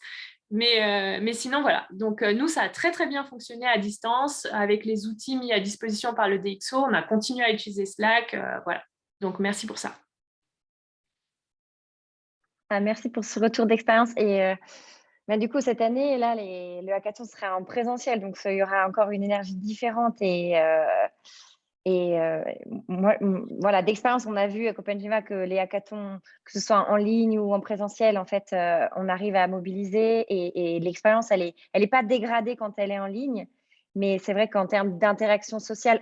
Mais sinon, voilà. Donc, nous, ça a très, très bien fonctionné à distance avec les outils mis à disposition par le DxO. On a continué à utiliser Slack. Voilà. Donc, merci pour ça. Merci pour ce retour d'expérience. Et du coup, cette année, là, le hackathon sera en présentiel, donc il y aura encore une énergie différente. Moi, voilà, d'expérience, on a vu à Open Geneva que les hackathons, que ce soit en ligne ou en présentiel, en fait, on arrive à mobiliser et l'expérience, elle est pas dégradée quand elle est en ligne, mais c'est vrai qu'en termes d'interaction sociale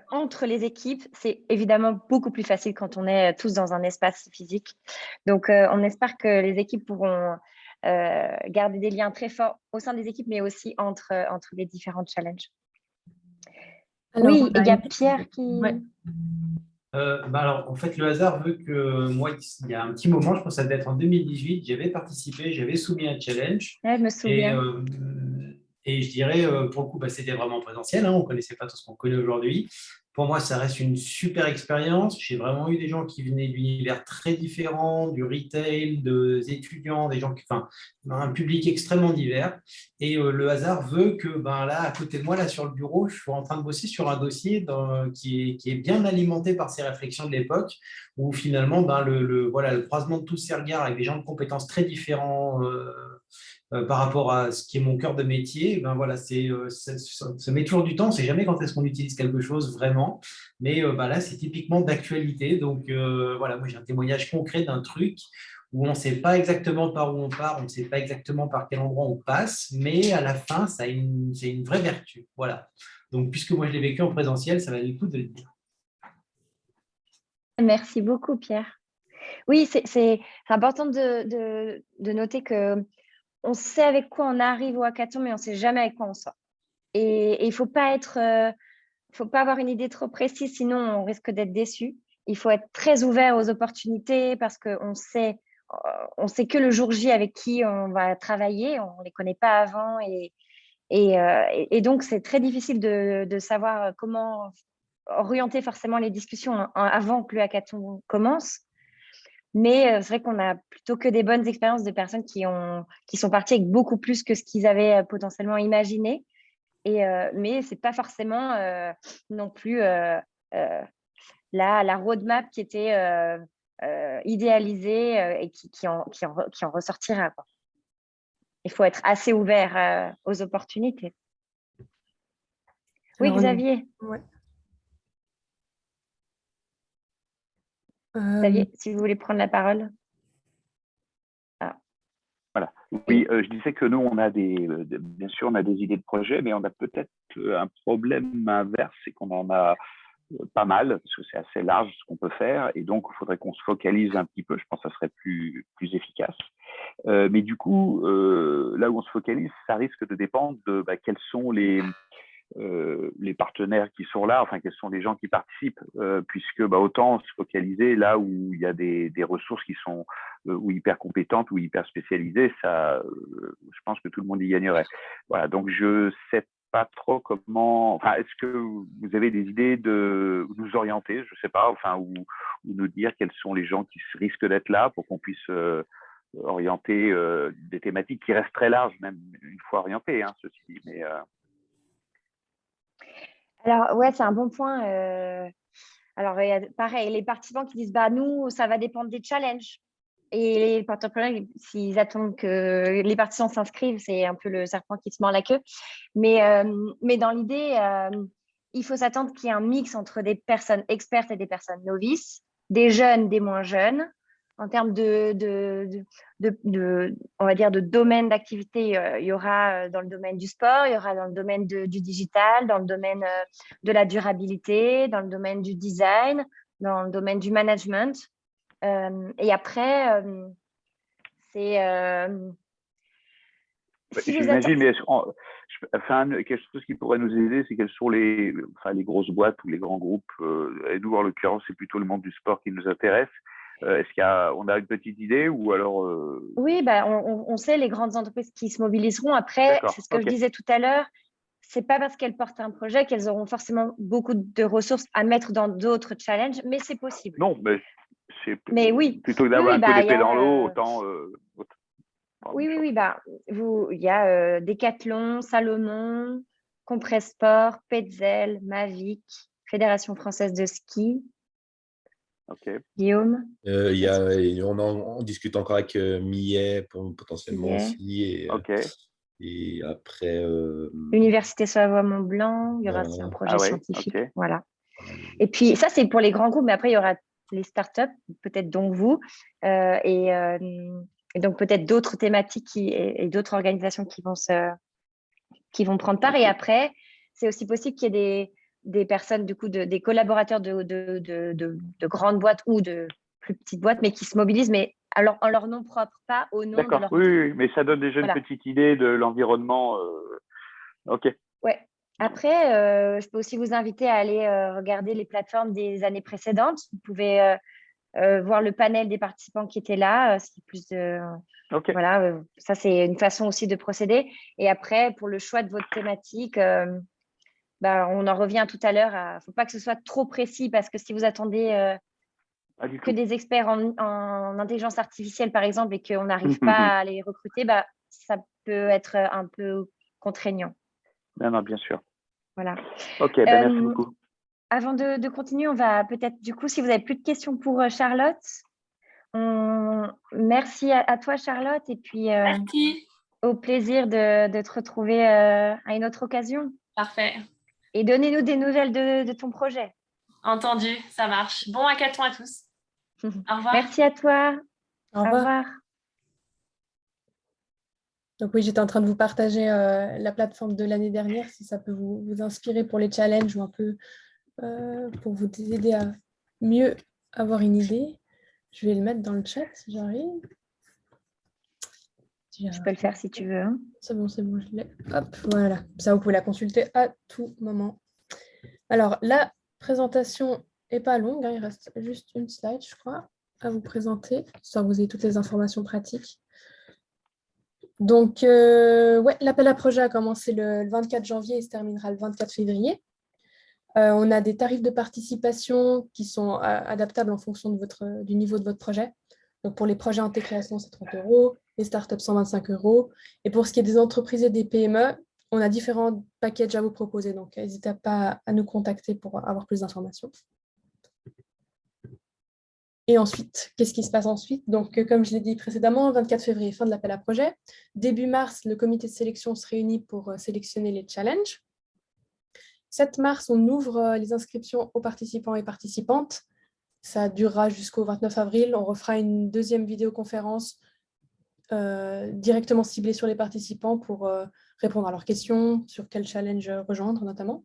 entre les équipes, c'est évidemment beaucoup plus facile quand on est tous dans un espace physique. Donc, on espère que les équipes pourront garder des liens très forts au sein des équipes, mais aussi entre les différents challenges. Alors, oui, il y a Pierre qui… Ouais. Alors, en fait, le hasard veut que moi, il y a un petit moment, je pense que ça devait être en 2018, j'avais participé, j'avais soumis un challenge. Ouais, je me souviens. Et je dirais, pour le coup, c'était vraiment présentiel. Hein, on ne connaissait pas tout ce qu'on connaît aujourd'hui. Pour moi, ça reste une super expérience. J'ai vraiment eu des gens qui venaient d'univers très différents, du retail, des étudiants, des gens un public extrêmement divers. Et le hasard veut que là, à côté de moi, là sur le bureau, je suis en train de bosser sur un dossier qui est bien alimenté par ces réflexions de l'époque, où finalement, le croisement de tous ces regards avec des gens de compétences très différents. Par rapport à ce qui est mon cœur de métier, ça met toujours du temps. On ne sait jamais quand est-ce qu'on utilise quelque chose vraiment. Mais là, c'est typiquement d'actualité. Donc, moi, j'ai un témoignage concret d'un truc où on ne sait pas exactement par où on part, on ne sait pas exactement par quel endroit on passe, mais à la fin, c'est une vraie vertu. Voilà. Donc, puisque moi, je l'ai vécu en présentiel, ça valait le coup de le dire. Merci beaucoup, Pierre. Oui, c'est important de noter qu'on sait avec quoi on arrive au hackathon, mais on ne sait jamais avec quoi on sort. Et il ne faut pas avoir une idée trop précise, sinon on risque d'être déçu. Il faut être très ouvert aux opportunités parce qu'on sait que le jour J avec qui on va travailler, on ne les connaît pas avant. Et donc, c'est très difficile de savoir comment orienter forcément les discussions avant que le hackathon commence. Mais c'est vrai qu'on a plutôt que des bonnes expériences de personnes qui sont parties avec beaucoup plus que ce qu'ils avaient potentiellement imaginé. Mais ce n'est pas forcément non plus la roadmap qui était idéalisée et qui en ressortira, quoi. Il faut être assez ouvert aux opportunités. Oui, Alors, Xavier. Ouais. Xavier, si vous voulez prendre la parole. Voilà. Oui, je disais que nous, on a bien sûr, on a des idées de projet, mais on a peut-être un problème inverse, c'est qu'on en a pas mal, parce que c'est assez large ce qu'on peut faire, et donc il faudrait qu'on se focalise un petit peu. Je pense que ça serait plus efficace. Mais du coup, là où on se focalise, ça risque de dépendre de quels sont les partenaires qui sont là, enfin quels sont les gens qui participent, puisque autant se focaliser là où il y a des ressources qui sont ou hyper compétentes ou hyper spécialisées, ça, je pense que tout le monde y gagnerait. Voilà, donc je sais pas trop comment. Enfin, est-ce que vous avez des idées de nous orienter, je sais pas, enfin ou nous dire quels sont les gens qui risquent d'être là pour qu'on puisse orienter des thématiques qui restent très larges, même une fois orientées, hein, ceci dit, mais Alors, ouais, c'est un bon point. Alors, il y a, pareil, les participants qui disent nous, ça va dépendre des challenges. Et les participants, s'ils attendent que les participants s'inscrivent, c'est un peu le serpent qui se mord la queue. Mais dans l'idée, il faut s'attendre qu'il y ait un mix entre des personnes expertes et des personnes novices, des jeunes, des moins jeunes. En termes on va dire, de domaine d'activité, il y aura dans le domaine du sport, il y aura dans le domaine du digital, dans le domaine de la durabilité, dans le domaine du design, dans le domaine du management. Et après, c'est… J'imagine, mais quelque chose qui pourrait nous aider, c'est quelles sont les grosses boîtes ou les grands groupes. Et nous, en l'occurrence, c'est plutôt le monde du sport qui nous intéresse. Est-ce qu'on a une petite idée ou alors Oui, on sait les grandes entreprises qui se mobiliseront. Après, c'est ce que je disais tout à l'heure, c'est pas parce qu'elles portent un projet qu'elles auront forcément beaucoup de ressources à mettre dans d'autres challenges, mais c'est possible. Non, mais c'est oui, plutôt que d'avoir un coup d'épée dans l'eau, autant… Oui, il y a Decathlon, Salomon, Compress Sport, Petzl, Mavic, Fédération française de ski. Okay. Guillaume. On discute encore avec Millet potentiellement aussi. Et après. L'Université Savoie-Mont-Blanc, il y aura aussi un projet scientifique. Voilà. Et puis, ça, c'est pour les grands groupes, mais après, il y aura les startups, peut-être donc vous, et donc peut-être d'autres thématiques et d'autres organisations qui vont prendre part. Et après, c'est aussi possible qu'il y ait des personnes, du coup, des collaborateurs de grandes boîtes ou de plus petites boîtes, mais qui se mobilisent, mais en leur nom propre, pas au nom de leur… Oui, mais ça donne déjà une petite idée de l'environnement. OK. Ouais. Après, je peux aussi vous inviter à aller regarder les plateformes des années précédentes. Vous pouvez voir le panel des participants qui étaient là. C'est plus de… Voilà, ça, c'est une façon aussi de procéder. Et après, pour le choix de votre thématique, on en revient tout à l'heure. Il ne faut pas que ce soit trop précis parce que si vous attendez que des experts en intelligence artificielle, par exemple, et qu'on n'arrive pas à les recruter, ça peut être un peu contraignant. Non, bien sûr. Voilà. OK, merci beaucoup. Avant de continuer, on va peut-être, du coup, si vous n'avez plus de questions pour Charlotte, merci à toi, Charlotte, et puis merci. Au plaisir de te retrouver à une autre occasion. Parfait. Et donnez-nous des nouvelles de ton projet. Entendu, ça marche. Bon hackathon à tous. Au revoir. Merci à toi. Au revoir. Donc oui, j'étais en train de vous partager la plateforme de l'année dernière, si ça peut vous inspirer pour les challenges ou un peu pour vous aider à mieux avoir une idée, je vais le mettre dans le chat si j'arrive. Je peux le faire si tu veux. Hein. C'est bon, je l'ai. Hop, voilà. Ça, vous pouvez la consulter à tout moment. Alors, la présentation n'est pas longue, hein, il reste juste une slide, je crois, à vous présenter, histoire que vous ayez toutes les informations pratiques. Donc, ouais, l'appel à projet a commencé le 24 janvier et se terminera le 24 février. On a des tarifs de participation qui sont adaptables en fonction de du niveau de votre projet. Donc, pour les projets en création, c'est 30 €, les startups, 125 €. Et pour ce qui est des entreprises et des PME, on a différents packages à vous proposer. Donc, n'hésitez pas à nous contacter pour avoir plus d'informations. Et ensuite, qu'est-ce qui se passe ensuite? Donc, comme je l'ai dit précédemment, 24 février, fin de l'appel à projet. Début mars, le comité de sélection se réunit pour sélectionner les challenges. 7 mars, on ouvre les inscriptions aux participants et participantes. Ça durera jusqu'au 29 avril. On refera une deuxième vidéoconférence directement ciblée sur les participants pour répondre à leurs questions, sur quel challenge rejoindre notamment.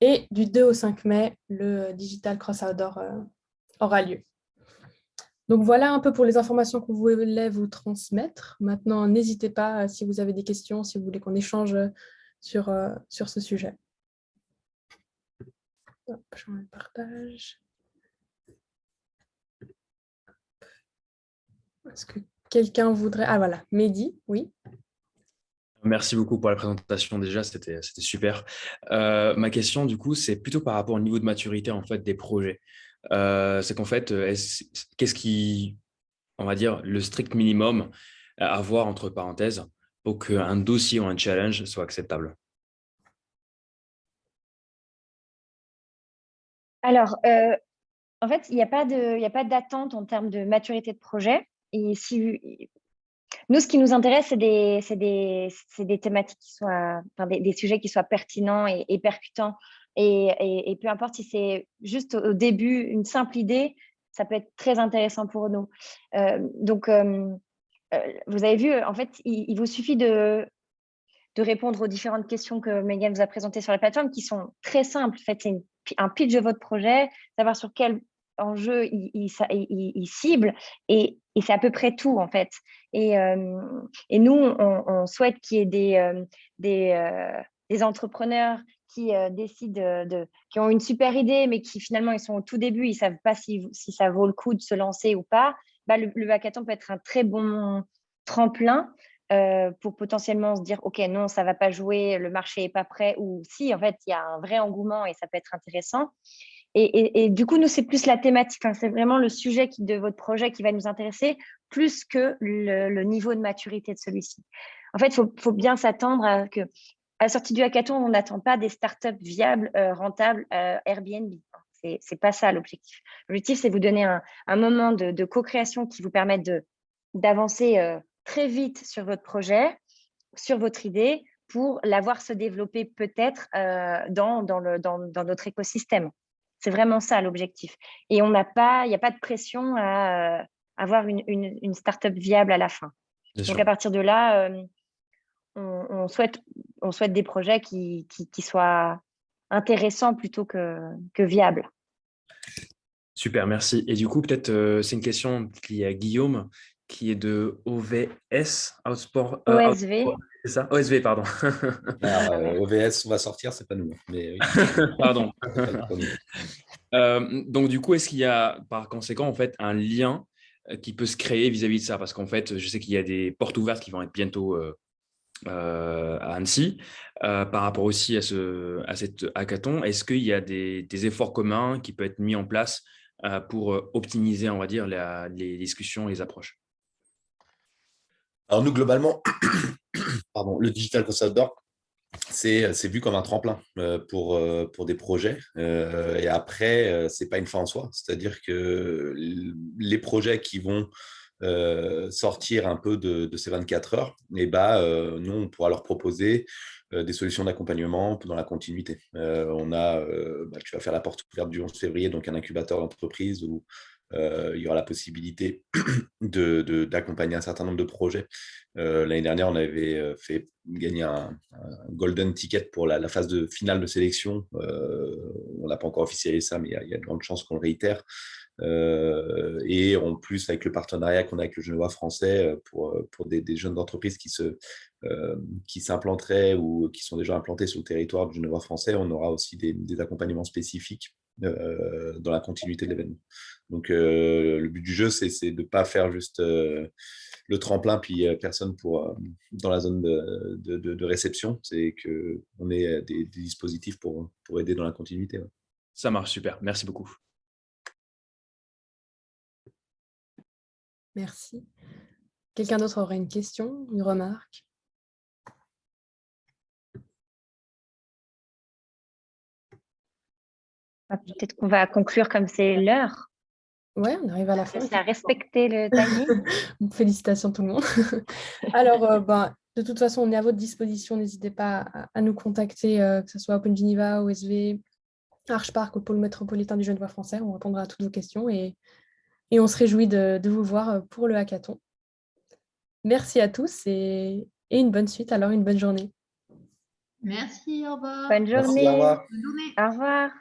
Et du 2 au 5 mai, le Digital Cross Outdoor aura lieu. Donc voilà un peu pour les informations qu'on voulait vous transmettre. Maintenant, n'hésitez pas si vous avez des questions, si vous voulez qu'on échange sur ce sujet. Hop, je mets le partage. Est-ce que quelqu'un voudrait... Ah voilà, Mehdi, oui. Merci beaucoup pour la présentation déjà, c'était super. Ma question du coup, c'est plutôt par rapport au niveau de maturité en fait des projets. C'est qu'en fait, qu'est-ce qui, on va dire, le strict minimum à avoir entre parenthèses pour qu'un dossier ou un challenge soit acceptable? Alors, en fait, il n'y a pas d'attente en termes de maturité de projet. Et nous, ce qui nous intéresse, c'est des thématiques qui soient, enfin, des sujets qui soient pertinents et percutants. Et peu importe si c'est juste au début une simple idée, ça peut être très intéressant pour nous. Donc, vous avez vu, en fait, il vous suffit de répondre aux différentes questions que Megan vous a présentées sur la plateforme, qui sont très simples. En fait, c'est un pitch de votre projet, savoir sur quel enjeu il cible, et c'est à peu près tout, en fait. Et nous, on souhaite qu'il y ait des entrepreneurs qui décident qui ont une super idée, mais qui finalement, ils sont au tout début, ils ne savent pas si ça vaut le coup de se lancer ou pas. Bah, le hackathon peut être un très bon tremplin pour potentiellement se dire, OK, non, ça ne va pas jouer, le marché n'est pas prêt, ou si, en fait, il y a un vrai engouement et ça peut être intéressant. Et du coup, nous, c'est plus la thématique, c'est vraiment le sujet de votre projet qui va nous intéresser, plus que le niveau de maturité de celui-ci. En fait, il faut bien s'attendre à que, à la sortie du hackathon, on n'attend pas des startups viables, rentables, Airbnb. C'est pas ça l'objectif. L'objectif, c'est de vous donner un moment de co-création qui vous permette d'avancer très vite sur votre projet, sur votre idée, pour la voir se développer peut-être dans notre écosystème. C'est vraiment ça l'objectif. Et il n'y a pas de pression à avoir une startup viable à la fin. Bien Donc, sûr. À partir de là, on souhaite des projets qui soient intéressants plutôt que viables. Super, merci. Et du coup, peut-être, c'est une question liée à Guillaume, qui est de OVS, Outsport. OSV. C'est ça? OSV, pardon. Alors, OVS, on va sortir, c'est pas nous. Mais oui. Pardon. Donc, du coup, est-ce qu'il y a, par conséquent, en fait, un lien qui peut se créer vis-à-vis de ça? Parce qu'en fait, je sais qu'il y a des portes ouvertes qui vont être bientôt à Annecy, par rapport aussi à cet hackathon. Est-ce qu'il y a des efforts communs qui peuvent être mis en place pour optimiser, on va dire, les discussions et les approches? Alors nous, globalement, le Digital Cross Outdoor, c'est vu comme un tremplin pour des projets. Et après, ce n'est pas une fin en soi. C'est-à-dire que les projets qui vont sortir un peu de ces 24 heures, nous, on pourra leur proposer des solutions d'accompagnement dans la continuité. Tu vas faire la porte ouverte du 11 février, donc un incubateur d'entreprise où il y aura la possibilité d'accompagner un certain nombre de projets. L'année dernière, on avait fait gagner un golden ticket pour la phase finale de sélection. On n'a pas encore officialisé ça, mais il y a de grandes chances qu'on le réitère. Et en plus, avec le partenariat qu'on a avec le Genevois français pour des jeunes entreprises qui s'implanteraient ou qui sont déjà implantées sur le territoire du Genevois français, on aura aussi des accompagnements spécifiques dans la continuité de l'événement. Donc, le but du jeu, c'est de ne pas faire juste le tremplin, puis personne dans la zone de réception. C'est qu'on ait des dispositifs pour aider dans la continuité. Ouais. Ça marche, super. Merci beaucoup. Merci. Quelqu'un d'autre aurait une question, une remarque? Peut-être qu'on va conclure comme c'est l'heure. Ouais, on arrive à la fin. C'est à respecter le timing. Félicitations tout le monde. Alors, de toute façon, on est à votre disposition. N'hésitez pas à nous contacter, que ce soit Open Geneva, OSV, Archpark ou le pôle métropolitain du Genevois français. On répondra à toutes vos questions et on se réjouit de vous voir pour le hackathon. Merci à tous et une bonne suite, alors une bonne journée. Merci, au revoir. Bonne journée. Merci, au revoir. Bonne journée. Au revoir.